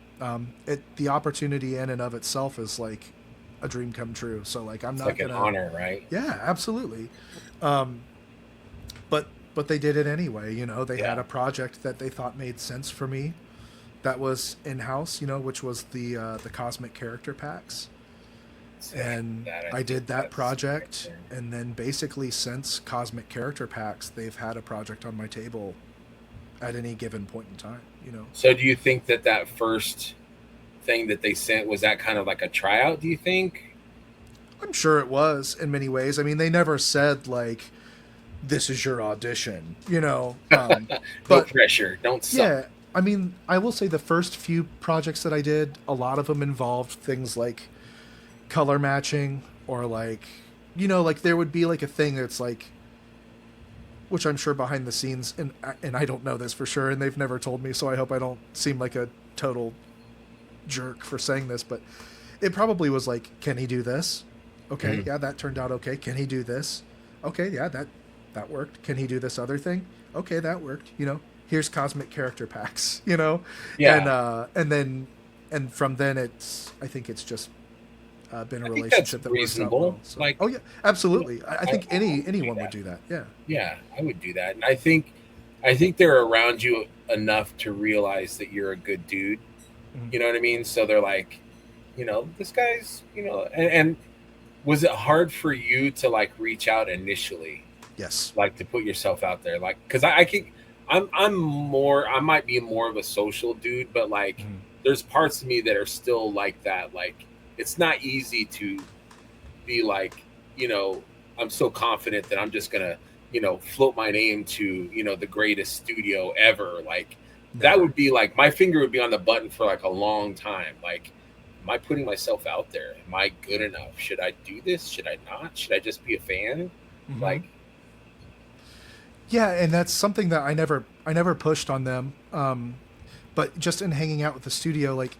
Speaker 3: The opportunity in and of itself is like a dream come true. So, like, I'm
Speaker 2: It's
Speaker 3: not
Speaker 2: like an
Speaker 3: gonna.
Speaker 2: honor, right?
Speaker 3: Yeah, absolutely. Um, but they did it anyway. They had
Speaker 2: Yeah.
Speaker 3: a project that they thought made sense for me, that was in house. Which was the cosmic character packs, and
Speaker 2: That I
Speaker 3: I
Speaker 2: think
Speaker 3: did that
Speaker 2: that's
Speaker 3: project. And then basically, since cosmic character packs, they've had a project on my table at any given point in time.
Speaker 2: so. Do you think that that first thing that they sent was that kind of like a tryout? Do you think?
Speaker 3: I'm sure it was in many ways. I mean, they never said like, this is your audition,
Speaker 2: No
Speaker 3: but
Speaker 2: pressure. Don't suck.
Speaker 3: yeah, I mean, I will say the first few projects that I did, a lot of them involved things like color matching, or like, like there would be like a thing that's like, which I'm sure behind the scenes, and I don't know this for sure, and they've never told me, so I hope I don't seem like a total jerk for saying this, but it probably was like, can he do this? Okay,
Speaker 2: Mhm.
Speaker 3: yeah, that turned out okay. Can he do this? Okay, yeah, that worked. Can he do this other thing? Okay, that worked. Here's cosmic character packs. And
Speaker 2: Yeah,
Speaker 3: from then, I think it's just been a
Speaker 2: I think that's
Speaker 3: relationship that works out
Speaker 2: reasonable.
Speaker 3: well. So, oh
Speaker 2: Like,
Speaker 3: yeah, absolutely. I
Speaker 2: I
Speaker 3: think
Speaker 2: would do
Speaker 3: anyone would
Speaker 2: that.
Speaker 3: do that. Yeah.
Speaker 2: Yeah, I would do that, and I think they're around you enough to realize that you're a good dude.
Speaker 3: Mhm.
Speaker 2: You know what I mean? So they're like, this guy's, and Was it hard for you to like reach out initially,
Speaker 3: Yes.
Speaker 2: like to put yourself out there, like because I can, I'm more, I might be more of a social dude, but like
Speaker 3: Mhm.
Speaker 2: there's parts of me that are still like that. Like it's not easy to be like, you know, I'm so confident that I'm just gonna, float my name to, the greatest studio ever. Like that
Speaker 3: Never.
Speaker 2: would be like my finger would be on the button for like a long time. Like, am I putting myself out there? Am I good
Speaker 3: Yeah.
Speaker 2: enough? Should I do this? Should I not? Should I just be a fan?
Speaker 3: Hmm.
Speaker 2: Like,
Speaker 3: Yeah, and that's something that I never pushed on them. But just in hanging out with the studio, like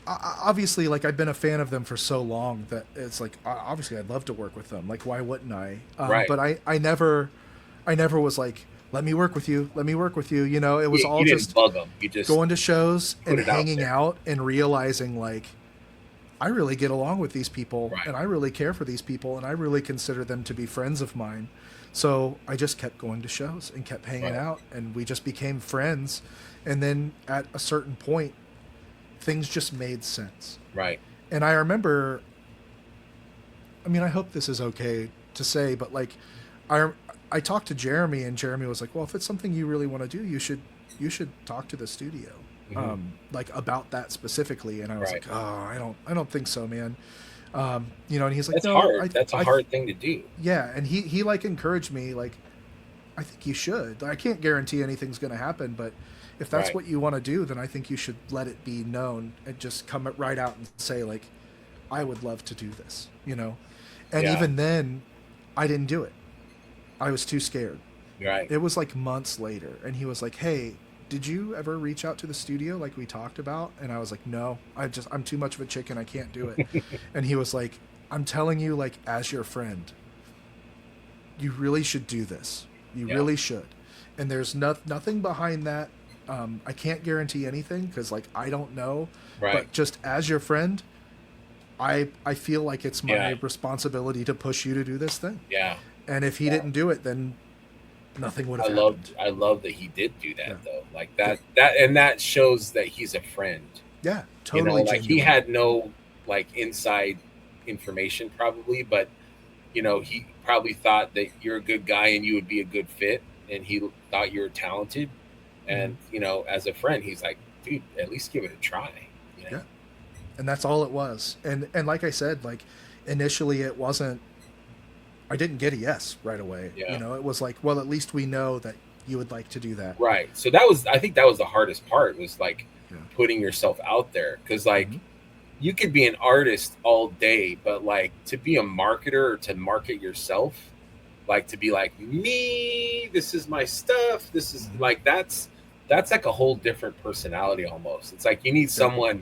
Speaker 3: obviously, like I've been a fan of them for so long that it's like obviously I'd love to work with them. Like why wouldn't I?
Speaker 2: right.
Speaker 3: But I never was like, let me work with you, let me work with you. You know, it was
Speaker 2: You
Speaker 3: all
Speaker 2: didn't
Speaker 3: just
Speaker 2: bug them. You just
Speaker 3: going to shows
Speaker 2: put
Speaker 3: and
Speaker 2: it out
Speaker 3: hanging
Speaker 2: there.
Speaker 3: out and realizing like I really get along with these people
Speaker 2: Right.
Speaker 3: and I really care for these people and I really consider them to be friends of mine. So I just kept going to shows and kept hanging
Speaker 2: Right.
Speaker 3: out and we just became friends. And then at a certain point, things just made sense.
Speaker 2: Right.
Speaker 3: And I remember, I mean, I hope this is okay to say, but like, I I talked to Jeremy, and Jeremy was like, "Well, if it's something you really want to do, you should talk to the studio,
Speaker 2: Hmm.
Speaker 3: like about that specifically." And I was
Speaker 2: Right.
Speaker 3: like, "Oh, I don't think so, man." And he's like,
Speaker 2: That's
Speaker 3: "No,
Speaker 2: hard. That's a hard thing to do.
Speaker 3: yeah." And he like encouraged me, like, "I think you should. I can't guarantee anything's going to happen, but if that's
Speaker 2: Right.
Speaker 3: what you want to do, then I think you should let it be known and just come right out and say like, I would love to do this, you know." And
Speaker 2: Yeah.
Speaker 3: even then, I didn't do it. I was too scared.
Speaker 2: Right.
Speaker 3: It was like months later, and he was like, "Hey, did you ever reach out to the studio like we talked about?" And I was like, "No, I'm too much of a chicken. I can't do it." And he was like, "I'm telling you, like as your friend, you really should do this. You
Speaker 2: Yeah.
Speaker 3: really should." And there's nothing behind that. I can't guarantee anything because like I don't know,
Speaker 2: Right.
Speaker 3: but just as your friend, I feel like it's my
Speaker 2: Yeah.
Speaker 3: responsibility to push you to do this thing.
Speaker 2: Yeah.
Speaker 3: And if he
Speaker 2: Yeah.
Speaker 3: didn't do it, then nothing would
Speaker 2: I
Speaker 3: have
Speaker 2: loved
Speaker 3: happened.
Speaker 2: I love that he did do
Speaker 3: Yeah.
Speaker 2: that though. Like
Speaker 3: Yeah.
Speaker 2: that shows that he's a friend.
Speaker 3: Yeah.
Speaker 2: You know,
Speaker 3: Totally
Speaker 2: like he
Speaker 3: genuine.
Speaker 2: had no like inside information probably, but he probably thought that you're a good guy and you would be a good fit, and he thought you were talented.
Speaker 3: Hmm.
Speaker 2: And as a friend, he's like, dude, at least give it a try. You know?
Speaker 3: Yeah. And that's all it was. And like I said, like initially it wasn't. I didn't get a yes right away. You
Speaker 2: Yeah.
Speaker 3: know, it was like, well, at least we know that you would like to do that.
Speaker 2: Right. So that was, I think that was the hardest part, was like
Speaker 3: Yeah.
Speaker 2: putting yourself out there. Cause like
Speaker 3: Hmm.
Speaker 2: you could be an artist all day, but like to be a marketer or to market yourself, like to be like me, this is my stuff. This is
Speaker 3: Hmm.
Speaker 2: like, that's like a whole different personality almost. It's like you need
Speaker 3: Yeah.
Speaker 2: someone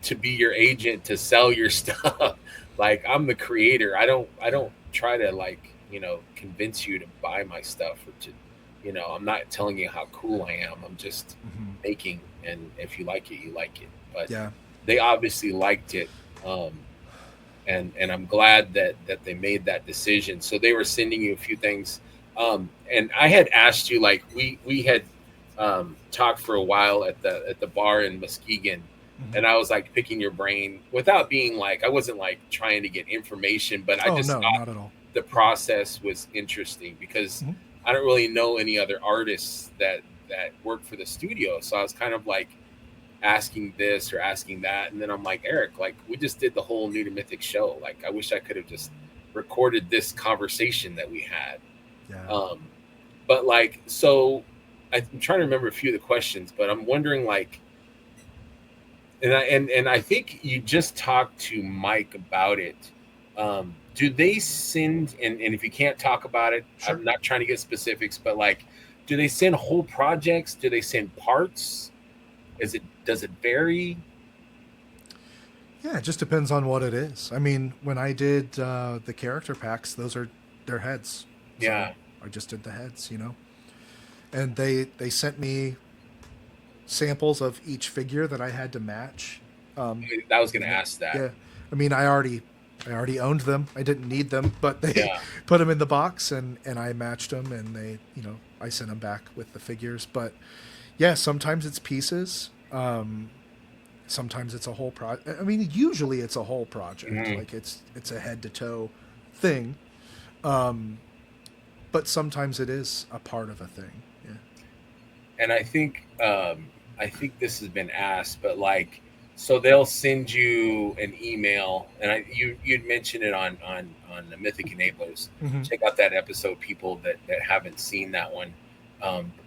Speaker 2: to be your agent to sell your stuff. Like I'm the creator. I don't try to like, convince you to buy my stuff or to, I'm not telling you how cool I am. I'm just
Speaker 3: Hmm.
Speaker 2: making, and if you like it, you like it. But
Speaker 3: Yeah.
Speaker 2: they obviously liked it. Um, and I'm glad that they made that decision. So they were sending you a few things. And I had asked you, like we had talked for a while at the bar in Muskegon,
Speaker 3: Hmm.
Speaker 2: and I was like picking your brain without being like, I wasn't like trying to get information, but I
Speaker 3: Oh
Speaker 2: just
Speaker 3: no,
Speaker 2: thought
Speaker 3: not at all.
Speaker 2: the process was interesting because
Speaker 3: Hmm.
Speaker 2: I don't really know any other artists that work for the studio. So I was kind of like asking this or asking that, and then I'm like, Eric, like we just did the whole New to Mythic show. Like I wish I could have just recorded this conversation that we had.
Speaker 3: Yeah.
Speaker 2: Um, but like, so I'm trying to remember a few of the questions, but I'm wondering like, and I think you just talked to Mike about it. Do they send, and if you can't talk about it,
Speaker 3: Sure.
Speaker 2: I'm not trying to get specifics, but like, do they send whole projects? Do they send parts? Does it vary?
Speaker 3: Yeah, it just depends on what it is. I mean, when I did the character packs, those are their heads. So
Speaker 2: Yeah.
Speaker 3: I just did the heads, and they sent me samples of each figure that I had to match.
Speaker 2: I was going to
Speaker 3: Yeah,
Speaker 2: ask that.
Speaker 3: yeah. I mean, I already owned them. I didn't need them, but they
Speaker 2: Yeah.
Speaker 3: put them in the box and I matched them and I sent them back with the figures. But yeah, sometimes it's pieces. sometimes it's a whole project. I mean, usually it's a whole project.
Speaker 2: Mhm.
Speaker 3: Like it's a head to toe thing. But sometimes it is a part of a thing. Yeah.
Speaker 2: And I think this has been asked, but like, so they'll send you an email, and you'd mentioned it on the Mythic Enablers.
Speaker 3: Mm-hmm.
Speaker 2: Check out that episode, people that haven't seen that one,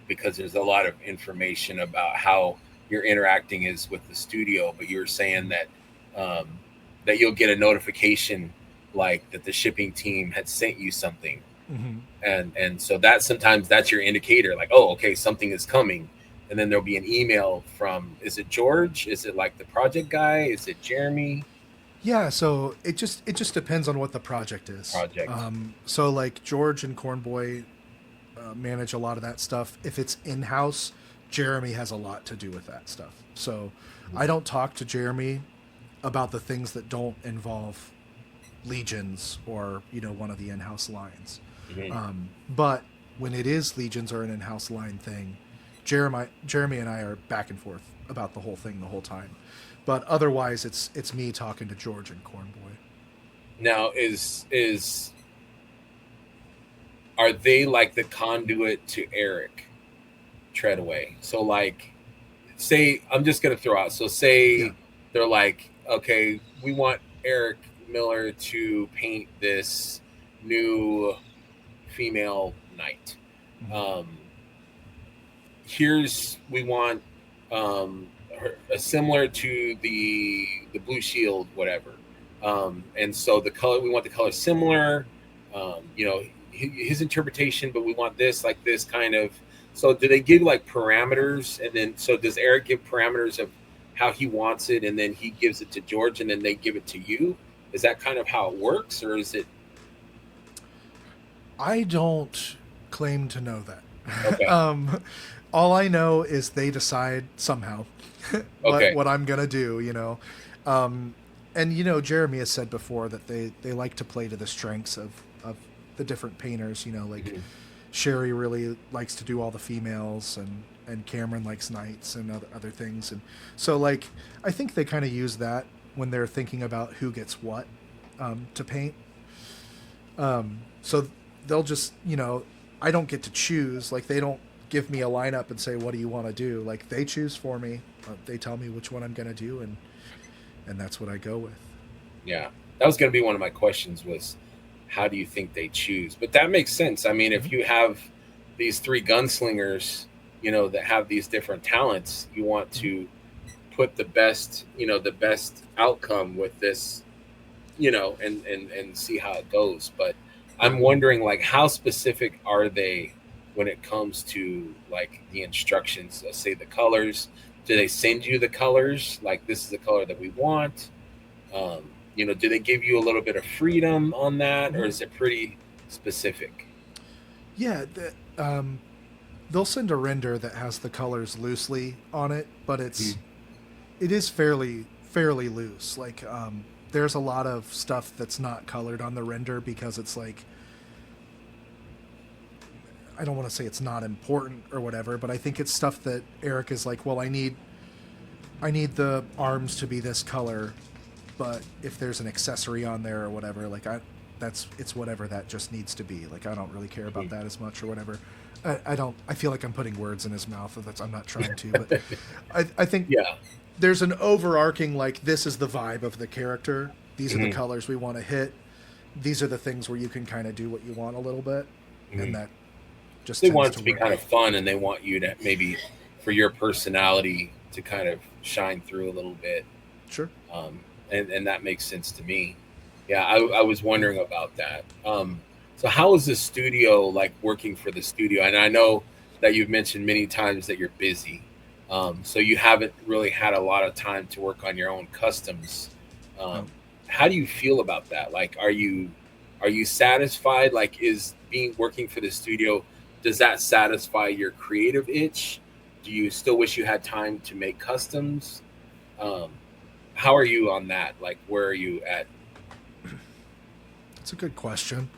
Speaker 2: because there's a lot of information about how your interacting is with the studio. But you were saying that that you'll get a notification like that the shipping team had sent you something,
Speaker 3: Mm-hmm.
Speaker 2: and so that sometimes that's your indicator, like, oh, okay, something is coming. And then there'll be an email from, is it George, is it like the project guy, is it Jeremy?
Speaker 3: Yeah, so it just depends on what the project is.
Speaker 2: Project.
Speaker 3: So like George and Cornboy manage a lot of that stuff. If it's in house, Jeremy has a lot to do with that stuff. So I don't talk to Jeremy about the things that don't involve Legions or one of the in-house lines.
Speaker 2: Mhm.
Speaker 3: But when it is Legions or an in-house line thing, Jeremy and I are back and forth about the whole thing the whole time. But otherwise, it's me talking to George and Cornboy.
Speaker 2: Now are they like the conduit to Eric Treadaway? So like, say, I'm just gonna throw out, so say
Speaker 3: Yeah.
Speaker 2: they're like, okay, we want Eric Miller to paint this new female knight. um Here's, we want similar to the blue shield, whatever. And so the color, we want the color similar. You know, his interpretation, but we want this, like this kind of. So do they give like parameters, and then so does Eric give parameters of how he wants it, and then he gives it to George, and then they give it to you? Is that kind of how it works, or is it?
Speaker 3: I don't claim to know that.
Speaker 2: Okay.
Speaker 3: All I know is they decide somehow what
Speaker 2: Okay.
Speaker 3: what I'm gonna do. And Jeremy has said before that they like to play to the strengths of the different painters. Like
Speaker 2: Mhm.
Speaker 3: Sherry really likes to do all the females, and Cameron likes knights and other things. And so like I think they kind of use that when they're thinking about who gets what to paint. So they'll just, I don't get to choose. Like they don't give me a lineup and say, what do you want to do? Like they choose for me. They tell me which one I'm going to do, and that's what I go with.
Speaker 2: Yeah, that was going to be one of my questions, was how do you think they choose? But that makes sense. I mean, if you have these three gunslingers, that have these different talents, you want to put the best, the best outcome with this, and see how it goes. But I'm wondering, like, how specific are they when it comes to like the instructions? Say the colors. Do they send you the colors? Like, this is the color that we want. Do they give you a little bit of freedom on that, or is it pretty specific?
Speaker 3: Yeah, they'll send a render that has the colors loosely on it, but it is fairly loose. Like there's a lot of stuff that's not colored on the render because it's like, I don't want to say it's not important or whatever, but I think it's stuff that Eric is like, well, I need the arms to be this color, but if there's an accessory on there or whatever, like it's whatever that just needs to be. Like I don't really care about that as much or whatever. I feel like I'm putting words in his mouth. I'm not trying to, but I think
Speaker 2: Yeah.
Speaker 3: there's an overarching, like, this is the vibe of the character. These are the colors we want to hit. These are the things where you can kind of do what you want a little bit, and that just
Speaker 2: They
Speaker 3: tends
Speaker 2: want it
Speaker 3: to
Speaker 2: to be
Speaker 3: work.
Speaker 2: kind of fun, and they want you to maybe, for your personality, to kind of shine through a little bit.
Speaker 3: Sure.
Speaker 2: And that makes sense to me. Yeah, I was wondering about that. So how is the studio, like, working for the studio? And I know that you've mentioned many times that you're busy, so you haven't really had a lot of time to work on your own customs.
Speaker 3: No.
Speaker 2: How do you feel about that? Like, are you satisfied? Like, is being working for the studio, does that satisfy your creative itch? Do you still wish you had time to make customs? Um, how are you on that? Like, where are you at?
Speaker 3: It's a good question.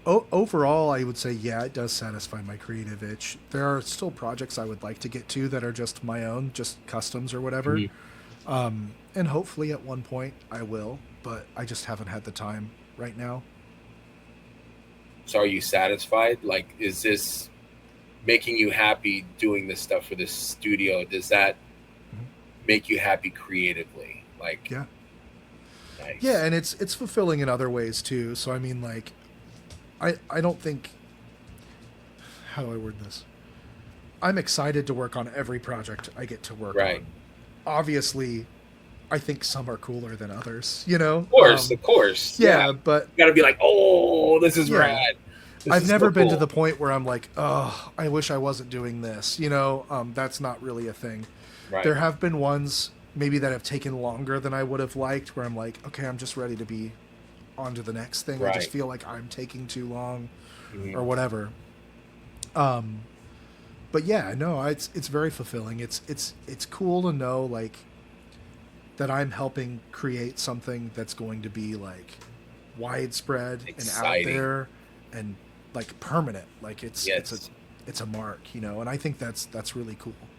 Speaker 3: Overall, I would say, yeah, it does satisfy my creative itch. There are still projects I would like to get to that are just my own, just customs or whatever. And hopefully at one point I will, but I just haven't had the time right now.
Speaker 2: So are you satisfied? Like, is this making you happy doing this stuff for this studio? Does that
Speaker 3: Mhm.
Speaker 2: make you happy creatively? Like,
Speaker 3: Yeah. Yeah,
Speaker 2: nice.
Speaker 3: and it's fulfilling in other ways too. So I mean, like, I don't think, how do I word this? I'm excited to work on every project I get to work
Speaker 2: Right.
Speaker 3: on. Obviously, I think some are cooler than others. You know,
Speaker 2: Of course. Yeah.
Speaker 3: yeah, but
Speaker 2: You got to be like, oh, this is
Speaker 3: yeah,
Speaker 2: rad. This
Speaker 3: I've
Speaker 2: is so
Speaker 3: never been to
Speaker 2: cool.
Speaker 3: the point where I'm like, oh, I wish I wasn't doing this. You know, that's not really a thing.
Speaker 2: Right.
Speaker 3: There have been ones maybe that have taken longer than I would have liked, where I'm like, okay, I'm just ready to be on to the next thing. I just
Speaker 2: Right.
Speaker 3: feel like I'm taking too long
Speaker 2: Hmm.
Speaker 3: or whatever. Um, but yeah, no, it's very fulfilling. It's cool to know like that I'm helping create something that's going to be like widespread and out
Speaker 2: Exciting.
Speaker 3: there and like permanent. Like
Speaker 2: Yes.
Speaker 3: it's a mark, you know, and I think that's really cool.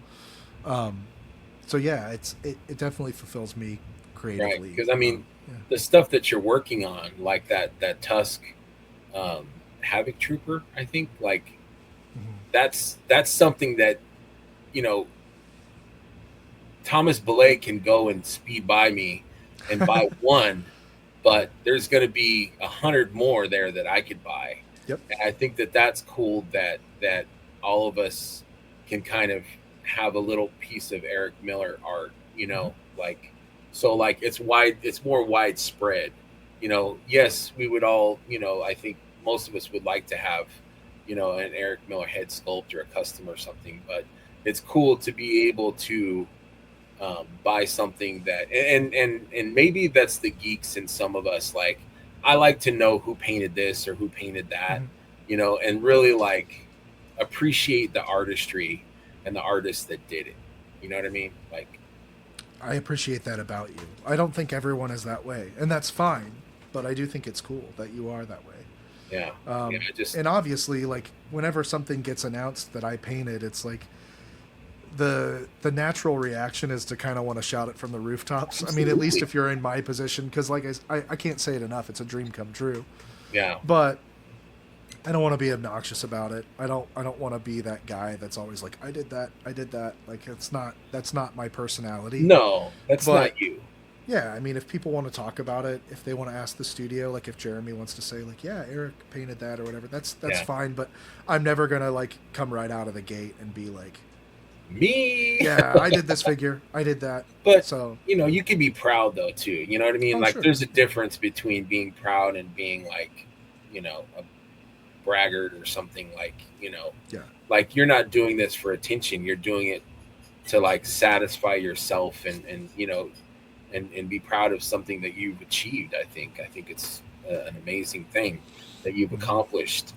Speaker 3: Um, so yeah, it definitely fulfills me
Speaker 2: Right.
Speaker 3: creatively.
Speaker 2: Because I mean,
Speaker 3: Yeah.
Speaker 2: the stuff that you're working on, like that Tusk um, Havoc Trooper, I think, like
Speaker 3: Mhm.
Speaker 2: that's something that you know Thomas Belay can go and speed by me and buy one, but there's going to be 100 more there that I could buy.
Speaker 3: Yep.
Speaker 2: And I think that that's cool that all of us can kind of have a little piece of Eric Miller art,
Speaker 3: Hmm.
Speaker 2: like so like it's more widespread. Yes, we would all, I think most of us would like to have, an Eric Miller head sculpt or a custom or something, but it's cool to be able to buy something that and maybe that's the geeks in some of us. Like, I like to know who painted this or who painted that,
Speaker 3: Hmm.
Speaker 2: and really like appreciate the artistry and the artist that did it. You know what I mean? Like,
Speaker 3: I appreciate that about you. I don't think everyone is that way, and that's fine. But I do think it's cool that you are that way.
Speaker 2: yeah, yeah, just
Speaker 3: And obviously, like whenever something gets announced that I painted, it's like the natural reaction is to kind of want to shout it from the rooftops. I mean, at least
Speaker 2: absolutely,
Speaker 3: if you're in my position, because like I can't say it enough. It's a dream come true.
Speaker 2: yeah.
Speaker 3: But I don't want to be obnoxious about it. I don't want to be that guy that's always like I did that. I did that. Like that's not my personality.
Speaker 2: No, that's
Speaker 3: But
Speaker 2: not you.
Speaker 3: yeah, I mean, if people want to talk about it, if they want to ask the studio, like if Jeremy wants to say, like, yeah, Eric painted that or whatever, that's
Speaker 2: Yeah,
Speaker 3: fine. But I'm never gonna like come right out of the gate and be like,
Speaker 2: me.
Speaker 3: yeah, I did this figure, I did that.
Speaker 2: But
Speaker 3: So,
Speaker 2: you can be proud though too. You know what I mean?
Speaker 3: oh
Speaker 2: Like,
Speaker 3: sure,
Speaker 2: there's a difference between being proud and being like, a braggart or something. Like,
Speaker 3: yeah,
Speaker 2: like, you're not doing this for attention. You're doing it to like satisfy yourself and and be proud of something that you've achieved. I think it's an amazing thing that you've
Speaker 3: hmm,
Speaker 2: accomplished.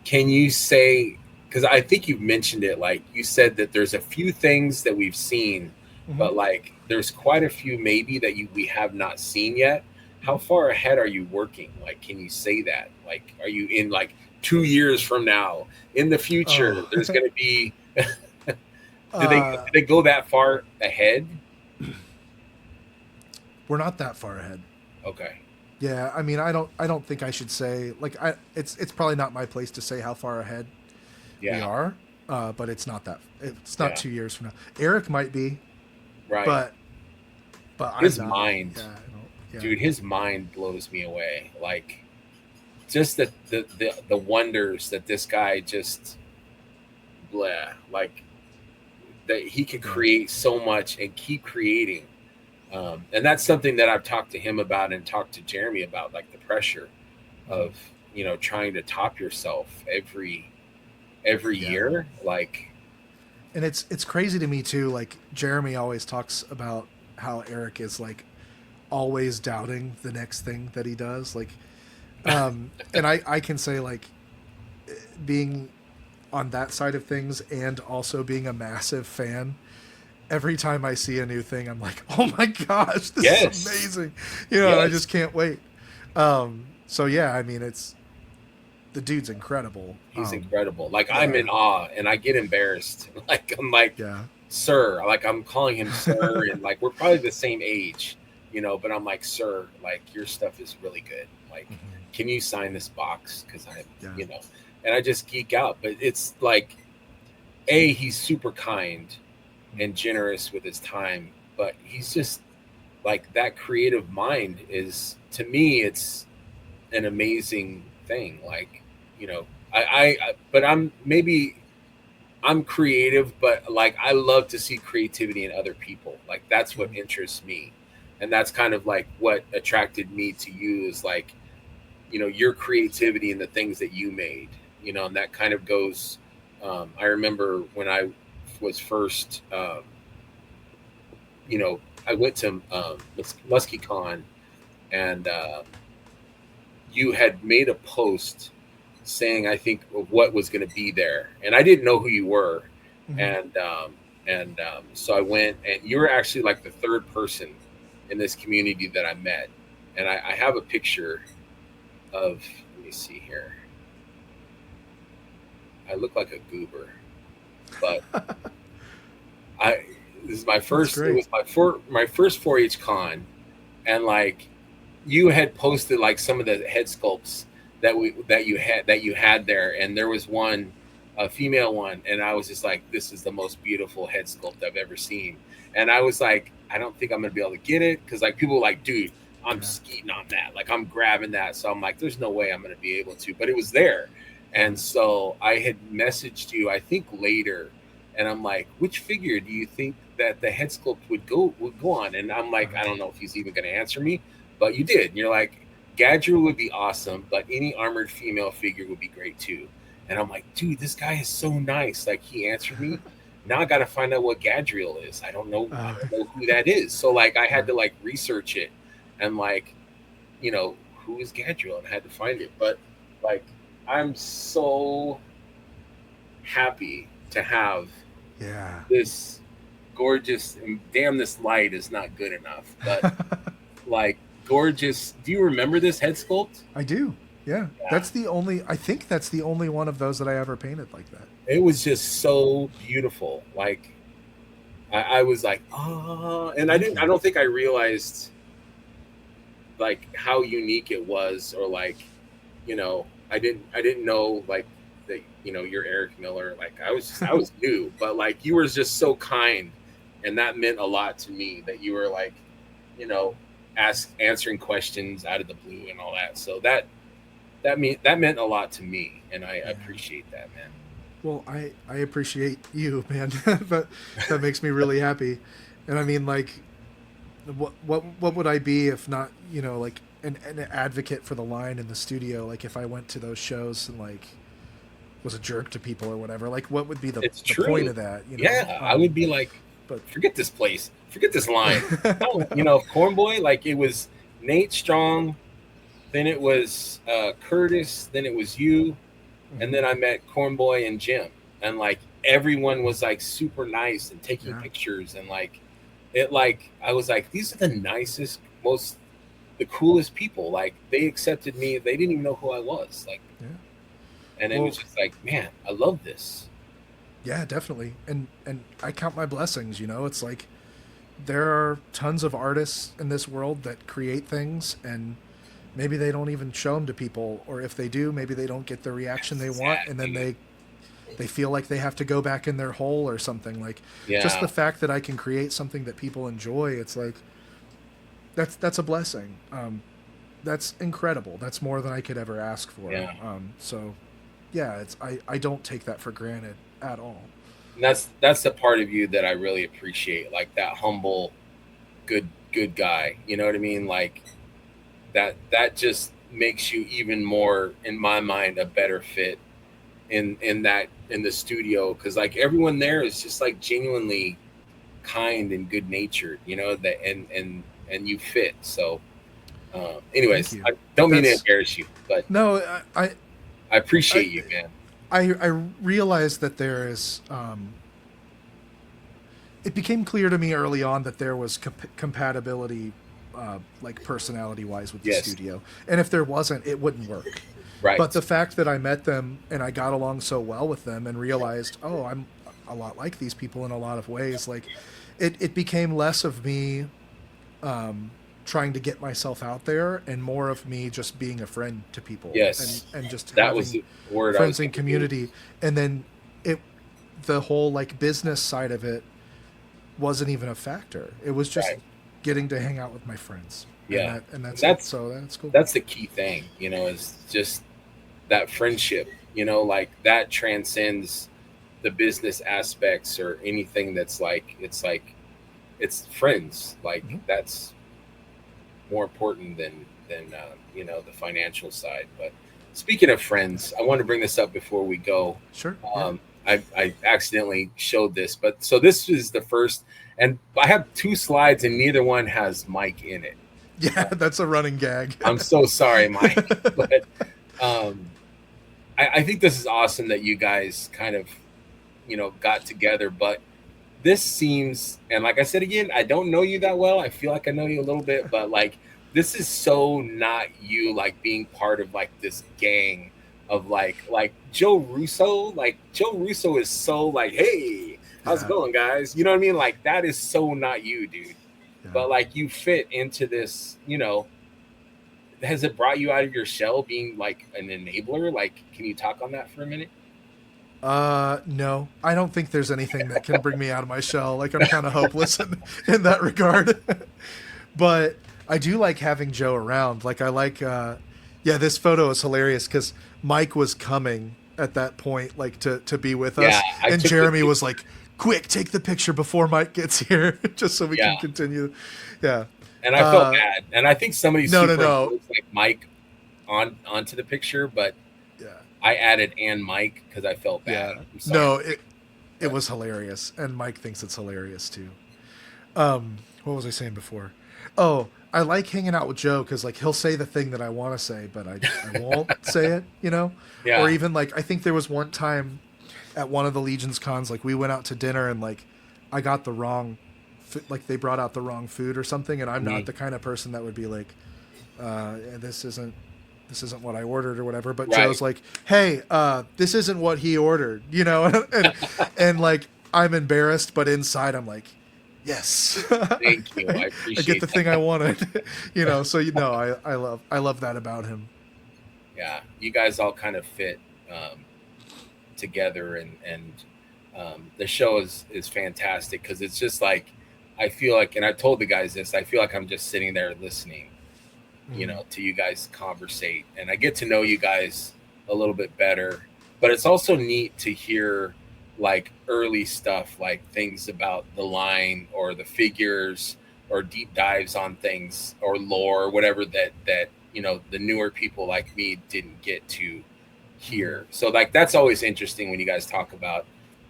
Speaker 2: Can you say, because I think you've mentioned it, like you said that there's a few things that we've seen,
Speaker 3: hmm,
Speaker 2: but like there's quite a few maybe that we have not seen yet. How
Speaker 3: hmm.
Speaker 2: far ahead are you working? Like, can you say that? Like, are you in like 2 years from now, in the future,
Speaker 3: Oh,
Speaker 2: there's going to be, do
Speaker 3: uh,
Speaker 2: they go that far ahead?
Speaker 3: we're not that far ahead.
Speaker 2: Okay.
Speaker 3: Yeah, I mean, I don't think I should say like it's probably not my place to say how far ahead we
Speaker 2: Yeah.
Speaker 3: are. But it's not
Speaker 2: Yeah.
Speaker 3: 2 years from now. Eric might be,
Speaker 2: Right.
Speaker 3: but I'm
Speaker 2: His
Speaker 3: not.
Speaker 2: mind,
Speaker 3: Yeah, I don't. Yeah.
Speaker 2: dude, his mind blows me away. Like, just the wonders that this guy just, blah, like, that he could
Speaker 3: Yeah.
Speaker 2: create so much and keep creating. And that's something that I've talked to him about and talked to Jeremy about, like the pressure
Speaker 3: Mhm.
Speaker 2: of, trying to top yourself every
Speaker 3: Yeah.
Speaker 2: year. Like,
Speaker 3: And it's crazy to me too. Like Jeremy always talks about how Eric is like always doubting the next thing that he does. Like, and I can say like being on that side of things and also being a massive fan. Every time I see a new thing, I'm like, oh my gosh, this is
Speaker 2: yes,
Speaker 3: amazing. You know, I
Speaker 2: yes,
Speaker 3: just can't wait. So yeah, I mean, it's the dude's incredible.
Speaker 2: he's incredible. Like, I'm
Speaker 3: Yeah,
Speaker 2: in awe and I get embarrassed. Like, I'm like,
Speaker 3: yeah.
Speaker 2: sir, like I'm calling him sir, and like we're probably the same age, but I'm like, sir, like your stuff is really good. Like,
Speaker 3: Mm-hmm.
Speaker 2: can you sign this box? Because I,
Speaker 3: Yeah.
Speaker 2: and I just geek out. But it's like, he's super kind and generous with his time, but he's just like that creative mind is, to me, it's an amazing thing. Like, but I'm creative, but like I love to see creativity in other people. Like that's what
Speaker 3: Mm-hmm.
Speaker 2: interests me. And that's kind of like what attracted me to you is like, your creativity and the things that you made, and that kind of goes. I remember when I was first, I went to MuskyCon, and you had made a post saying, I think, of what was going to be there, and I didn't know who you were,
Speaker 3: Mm-hmm.
Speaker 2: and so I went, and you were actually like the third person in this community that I met, and I have a picture of. Let me see here. I look like a goober, but I this is my
Speaker 3: That's
Speaker 2: first. It
Speaker 3: great.
Speaker 2: was my first 4-H con, and like you had posted like some of the head sculpts that you had there, and there was one, a female one, and I was just like, this is the most beautiful head sculpt I've ever seen, and I was like, I don't think I'm gonna be able to get it because like people were like, dude, I'm
Speaker 3: Yeah.
Speaker 2: skeeting on that, like I'm grabbing that, so I'm like, there's no way I'm gonna be able to, but it was there, and so I had messaged you, I think later, and I'm like, which figure do you think that the head sculpt would go on? And I'm like, I don't know if he's even going to answer me, but you did. And you're like, Gadriel would be awesome, but any armored female figure would be great too. And I'm like, dude, this guy is so nice. Like he answered me. Now I got to find out what Gadriel is. I don't know. I
Speaker 3: Uh,
Speaker 2: don't know who that is. So like I
Speaker 3: yeah.
Speaker 2: had to like research it and like, you know, who is Gadriel? And I had to find it. But like, I'm so happy to have
Speaker 3: Yeah.
Speaker 2: this gorgeous, and damn, this light is not good enough, but like gorgeous. Do you remember this head sculpt?
Speaker 3: I do. Yeah.
Speaker 2: Yeah,
Speaker 3: That's the only. I think that's the only one of those that I ever painted like that.
Speaker 2: it was just so beautiful. Like I was like, oh, and
Speaker 3: Thank
Speaker 2: I
Speaker 3: you.
Speaker 2: don't think I realized like how unique it was, or like, I didn't know like that, you're Eric Miller. Like I was new, but like you were just so kind, and that meant a lot to me that you were like, you know, answering questions out of the blue and all that. So that meant a lot to me, and I
Speaker 3: Yeah.
Speaker 2: appreciate that, man.
Speaker 3: Well, I appreciate you, man. That makes me really happy. And I mean, like, what would I be if not, like an advocate for the line in the studio? Like, if I went to those shows and like was a jerk to people or whatever, like, what would be
Speaker 2: It's
Speaker 3: the point
Speaker 2: true.
Speaker 3: of that?
Speaker 2: Yeah, I would be like,
Speaker 3: But
Speaker 2: forget this place, forget this line. No, Cornboy, like it was Nate Strong, then it was Curtis, then it was you, and
Speaker 3: Mhm.
Speaker 2: then I met Cornboy and Jim, and like everyone was like super nice and taking
Speaker 3: Yeah,
Speaker 2: pictures, and like I was like, these are the nicest, most the coolest people. Like they accepted me. They didn't even know who I was. Like,
Speaker 3: yeah.
Speaker 2: and it
Speaker 3: Well,
Speaker 2: was just like, man, I love this.
Speaker 3: yeah, definitely. And I count my blessings. It's like there are tons of artists in this world that create things, and maybe they don't even show them to people, or if they do, maybe they don't get the reaction
Speaker 2: That's
Speaker 3: they want,
Speaker 2: sad,
Speaker 3: and then
Speaker 2: dude.
Speaker 3: they feel like they have to go back in their hole or something. Like, just the
Speaker 2: Yeah,
Speaker 3: fact that I can create something that people enjoy, it's like that's a blessing. That's incredible. That's more than I could ever ask for.
Speaker 2: yeah.
Speaker 3: So yeah, I don't take that for granted at all.
Speaker 2: And that's the part of you that I really appreciate. Like that humble, good guy. You know what I mean? Like that just makes you even more, in my mind, a better fit in the studio, because like everyone there is just like genuinely kind and good natured, that and you fit. So
Speaker 3: Thank
Speaker 2: anyways,
Speaker 3: you.
Speaker 2: I don't mean to
Speaker 3: That's
Speaker 2: embarrass you, but
Speaker 3: no,
Speaker 2: I
Speaker 3: I
Speaker 2: appreciate you, man.
Speaker 3: I realize that there is. It became clear to me early on that there was compatibility, like personality wise, with the
Speaker 2: Yes.
Speaker 3: studio, and if there wasn't, it wouldn't work. But
Speaker 2: Right.
Speaker 3: the fact that I met them and I got along so well with them and realized, oh, a lot like these people in a lot of ways. Like, it became less of me trying to get myself out there and more of me just being a friend to people
Speaker 2: Yes,
Speaker 3: and just
Speaker 2: that was
Speaker 3: having
Speaker 2: the word I was
Speaker 3: friends in
Speaker 2: going to use.
Speaker 3: community. And then it, the whole like business side of it wasn't even a factor. It was just
Speaker 2: Right.
Speaker 3: getting to hang out with my friends,
Speaker 2: Yeah.
Speaker 3: and
Speaker 2: And
Speaker 3: that's it.
Speaker 2: that's
Speaker 3: So that's cool.
Speaker 2: that's the key thing, is just that friendship, like that transcends the business aspects or anything that's like it's friends. Like
Speaker 3: Hmm.
Speaker 2: that's more important than the financial side. But speaking of friends, I want to bring this up before we go.
Speaker 3: Sure. Yeah.
Speaker 2: I accidentally showed this, but so this is the first, and I have two slides, and neither one has Mike in it.
Speaker 3: Yeah. That's a running gag.
Speaker 2: I'm so sorry, Mike, but um, I think this is awesome that you guys kind of got together. But this seems, and like I said again, I don't know you that well. I feel like I know you a little bit, but like this is so not you, like being part of like this gang of like Joe Russo. Like Joe Russo is so like, hey, how's it
Speaker 3: Yeah.
Speaker 2: going, guys? You know what I mean? Like that is so not you, dude.
Speaker 3: Yeah.
Speaker 2: But like you fit into this, has it brought you out of your shell being like an enabler? Like, can you talk on that for a minute?
Speaker 3: No, I don't think there's anything that can bring me out of my shell. Like, I'm kind of hopeless in that regard. But I do like having Joe around. Like, I like, yeah, this photo is hilarious because Mike was coming at that point, like to be with
Speaker 2: Yeah,
Speaker 3: us.
Speaker 2: I
Speaker 3: And
Speaker 2: took the
Speaker 3: Jeremy was like, quick, take the picture before Mike gets here, just so we
Speaker 2: yeah,
Speaker 3: can continue. Yeah.
Speaker 2: and I felt
Speaker 3: Uh,
Speaker 2: bad, and I think somebody
Speaker 3: no, no, no.
Speaker 2: superimposed like Mike onto the picture, but
Speaker 3: Yeah.
Speaker 2: I added and Mike because I felt bad.
Speaker 3: Yeah.
Speaker 2: I'm sorry,
Speaker 3: No,
Speaker 2: Mike,
Speaker 3: it
Speaker 2: but
Speaker 3: was hilarious. And Mike thinks it's hilarious too. What was I saying before? Oh, I like hanging out with Joe because like he'll say the thing that I want to say, but I won't say it, Or
Speaker 2: yeah,
Speaker 3: even like I think there was one time at one of the Legion's cons, like we went out to dinner and like I got the wrong, like they brought out the wrong food or something, and I'm not
Speaker 2: mhm,
Speaker 3: the kind of person that would be like, this isn't what I ordered or whatever. But
Speaker 2: right.
Speaker 3: Joe's like, hey, this isn't what he ordered, and like I'm embarrassed, but inside I'm like, yes,
Speaker 2: Thank you, I
Speaker 3: I get
Speaker 2: appreciate
Speaker 3: the
Speaker 2: that.
Speaker 3: thing I wanted, So I love that about him.
Speaker 2: Yeah, you guys all kind of fit um, together, and the show is fantastic because it's just like I feel like, and I told the guys this, I feel like I'm just sitting there listening
Speaker 3: Mm-hmm.
Speaker 2: to you guys conversate, and I get to know you guys a little bit better. But it's also neat to hear like early stuff, like things about the line or the figures or deep dives on things or lore, whatever that the newer people like me didn't get to
Speaker 3: Mm-hmm.
Speaker 2: hear. So like that's always interesting when you guys talk about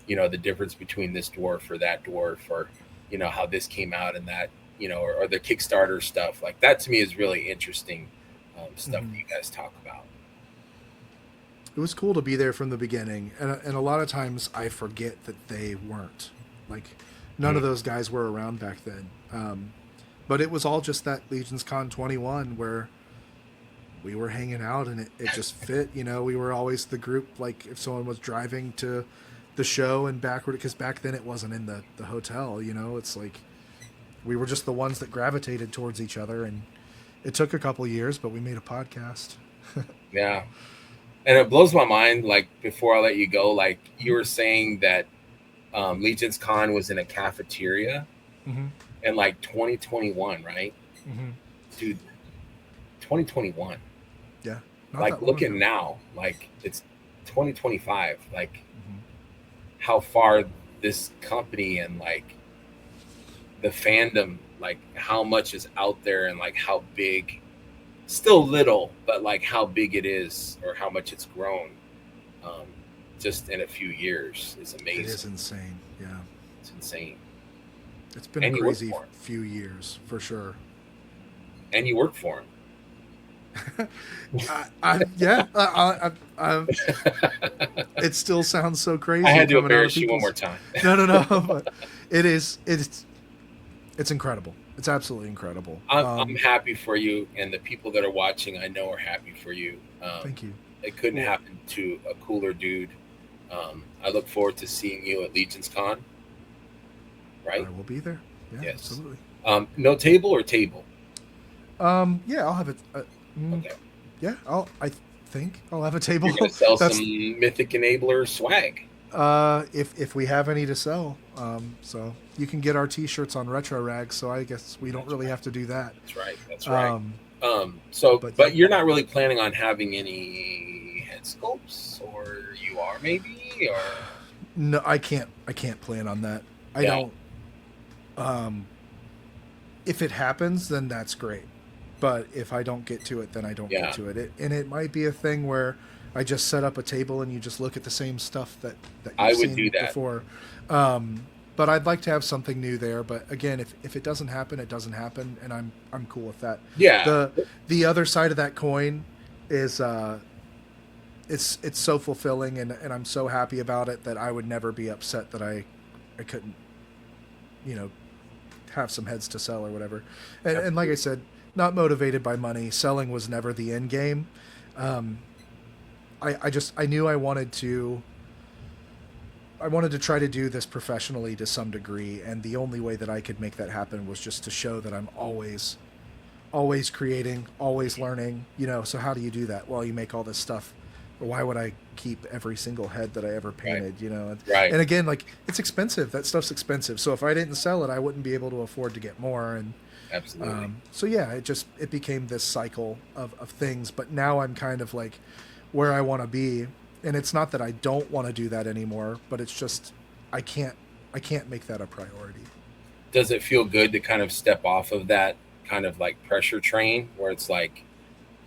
Speaker 2: the difference between this dwarf or that dwarf, or how this came out and that, or the Kickstarter stuff. Like that to me is really interesting stuff that
Speaker 3: Mm-hmm.
Speaker 2: you guys talk about.
Speaker 3: It was cool to be there from the beginning, and a lot of times I forget that they weren't. Like, none of
Speaker 2: Mm.
Speaker 3: those guys were around back then. But it was all just that Legion's Con 21 where we were hanging out and it just fit. We were always the group. Like, if someone was driving to the show and backward, because back then it wasn't in the hotel, it's like we were just the ones that gravitated towards each other. And it took a couple years, but we made a podcast.
Speaker 2: Yeah, and it blows my mind. Like before I let you go, like you were saying that Legion's Con was in a cafeteria
Speaker 3: Mm-hmm.
Speaker 2: in like 2021, right,
Speaker 3: Mm-hmm.
Speaker 2: dude? 2021.
Speaker 3: Yeah, not
Speaker 2: Like
Speaker 3: that long
Speaker 2: looking
Speaker 3: ago.
Speaker 2: now, like it's 2025. Like
Speaker 3: Mm-hmm.
Speaker 2: how far this company and like the fandom, like how much is out there and like how big, still little, but like how big it is or how much it's grown um, just in a few years is
Speaker 3: It is
Speaker 2: amazing.
Speaker 3: insane. Yeah.
Speaker 2: It's insane.
Speaker 3: It's been a
Speaker 2: And you work
Speaker 3: crazy
Speaker 2: for him.
Speaker 3: few years for sure.
Speaker 2: And you work for
Speaker 3: Yeah, it still sounds so
Speaker 2: I
Speaker 3: crazy
Speaker 2: had to
Speaker 3: coming out of
Speaker 2: embarrass you one more
Speaker 3: people's.
Speaker 2: time.
Speaker 3: No, no, no. But it's incredible. It's absolutely incredible.
Speaker 2: I'm happy for you, and the people that are watching I know are happy for you.
Speaker 3: Thank you.
Speaker 2: It couldn't
Speaker 3: Well,
Speaker 2: happen to a cooler dude. I look forward to seeing you at Legion's Con. Right?
Speaker 3: I will be there. Yeah,
Speaker 2: Yes.
Speaker 3: absolutely.
Speaker 2: No table or table?
Speaker 3: Yeah, I'll have it.
Speaker 2: Okay.
Speaker 3: Yeah, I think I'll have a table.
Speaker 2: You're gonna sell
Speaker 3: That's
Speaker 2: some Mythic Enabler swag.
Speaker 3: if we have any to sell. So you can get our T-shirts on Retro Rag. So I guess we don't really have to do that.
Speaker 2: That's right. That's right.
Speaker 3: But
Speaker 2: But you're not really planning on having any head sculpts, or you are maybe, or
Speaker 3: No, I can't. I can't plan on that. I
Speaker 2: Yeah.
Speaker 3: don't. If it happens, then that's great. But if I don't get to it, then I don't
Speaker 2: Yeah.
Speaker 3: get to it. And it might be a thing where I just set up a table and you just look at the same stuff that you've
Speaker 2: I would
Speaker 3: seen
Speaker 2: do that.
Speaker 3: before. But I'd like to have something new there. But again, if it doesn't happen, it doesn't happen, and I'm cool with that.
Speaker 2: Yeah.
Speaker 3: The other side of that coin is it's so fulfilling, and I'm so happy about it that I would never be upset that I couldn't, have some heads to sell or whatever. And like I said, not motivated by money. Selling was never the end game. I knew I wanted to try to do this professionally to some degree, and the only way that I could make that happen was just to show that I'm always creating, always learning. So how do you do that? Well, you make all this stuff. Why would I keep every single head that I ever painted?
Speaker 2: Right.
Speaker 3: And again, like, it's expensive. That stuff's expensive. So if I didn't sell it, I wouldn't be able to afford to get more. And
Speaker 2: Absolutely.
Speaker 3: so yeah, it became this cycle of things. But now I'm kind of like where I want to be, and it's not that I don't want to do that anymore, but it's just I can't make that a priority.
Speaker 2: Does it feel good to kind of step off of that kind of like pressure train where it's like,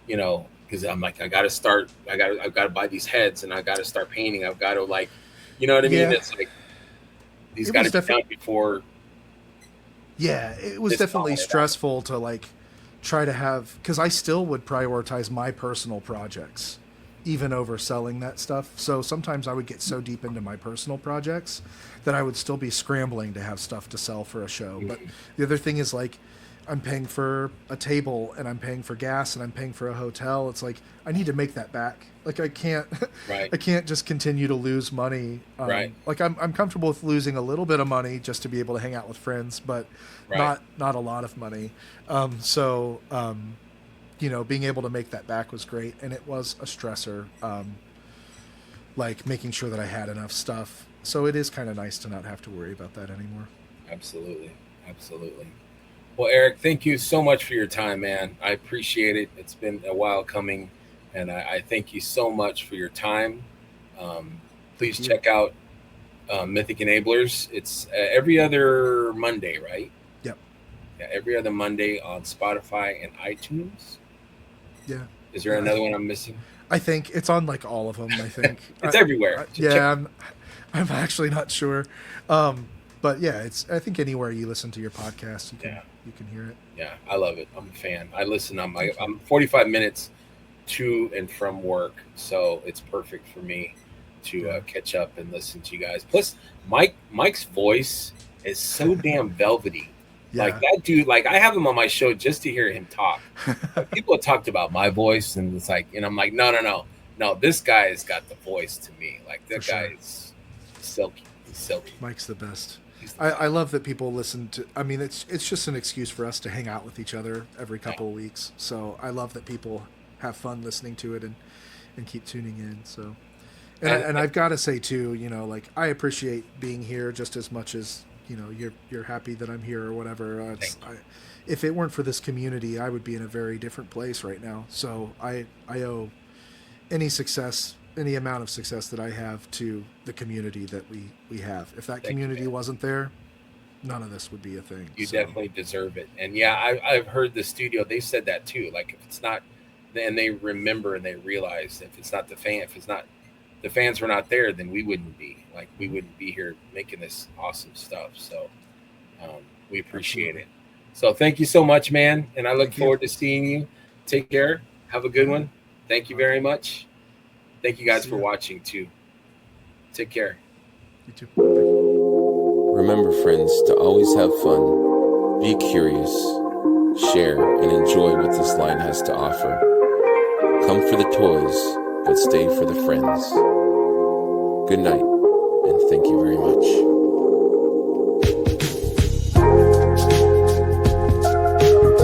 Speaker 2: because I'm like, I've got to buy these heads, and I got to start painting. I've got to, like, you know what I mean?
Speaker 3: Yeah.
Speaker 2: It's like these got to be done before.
Speaker 3: Yeah, it was
Speaker 2: It's
Speaker 3: definitely
Speaker 2: all about-
Speaker 3: stressful to like try to have, because I still would prioritize my personal projects even over selling that stuff. So sometimes I would get so deep into my personal projects that I would still be scrambling to have stuff to sell for a show. But the other thing is, like, I'm paying for a table, and I'm paying for gas, and I'm paying for a hotel. It's like I need to make that back. Like, I can't
Speaker 2: Right.
Speaker 3: I can't just continue to lose money.
Speaker 2: Right.
Speaker 3: Like, I'm comfortable with losing a little bit of money just to be able to hang out with friends, but
Speaker 2: Right.
Speaker 3: not a lot of money. Being able to make that back was great, and it was a stressor, like making sure that I had enough stuff. So it is kind of nice to not have to worry about that anymore.
Speaker 2: Absolutely. Absolutely. Well, Eric, thank you so much for your time, man. I appreciate it. It's been a while coming, and I thank you so much for your time. Please check out Mythic Enablers. It's every other Monday, right?
Speaker 3: Yep.
Speaker 2: Yeah, every other Monday on Spotify and iTunes.
Speaker 3: Yeah.
Speaker 2: Is there another one I'm missing?
Speaker 3: I think it's on like all of them. I think
Speaker 2: It's everywhere.
Speaker 3: I'm actually not sure, but yeah, I think anywhere you listen to your podcast, you can hear it.
Speaker 2: Yeah, I love it. I'm a fan. I listen. I'm 45 minutes to and from work, so it's perfect for me to catch up and listen to you guys. Plus, Mike's voice is so damn velvety.
Speaker 3: Yeah.
Speaker 2: Like, that dude, like, I have him on my show just to hear him talk. People have talked about my voice, and it's like, and I'm like, no, this guy's got the voice to me. Like, that guy is silky. He's silky.
Speaker 3: Mike's the best. I love that people listen to. I mean, it's just an excuse for us to hang out with each other every couple of weeks. So I love that people have fun listening to it and keep tuning in. So, and I've got to say too, like, I appreciate being here just as much as you're happy that I'm here or whatever. If it weren't for this community, I would be in a very different place right now. So I owe any success, any amount of success that I have to the community that we have. If that community wasn't there, none of this would be a thing.
Speaker 2: You definitely deserve it. And yeah, I've heard the studio, they said that too. Like, if it's not, then they remember and they realize if it's not the fans were not there, then we wouldn't be here making this awesome stuff. So we appreciate it. So thank you so much, man. And I look forward to seeing you. Take care. Have a good one. Thank you very much. Thank you guys for watching too. Take care.
Speaker 3: You too.
Speaker 1: Remember, friends, to always have fun, be curious, share, and enjoy what this line has to offer. Come for the toys, but stay for the friends. Good night, and thank you very much.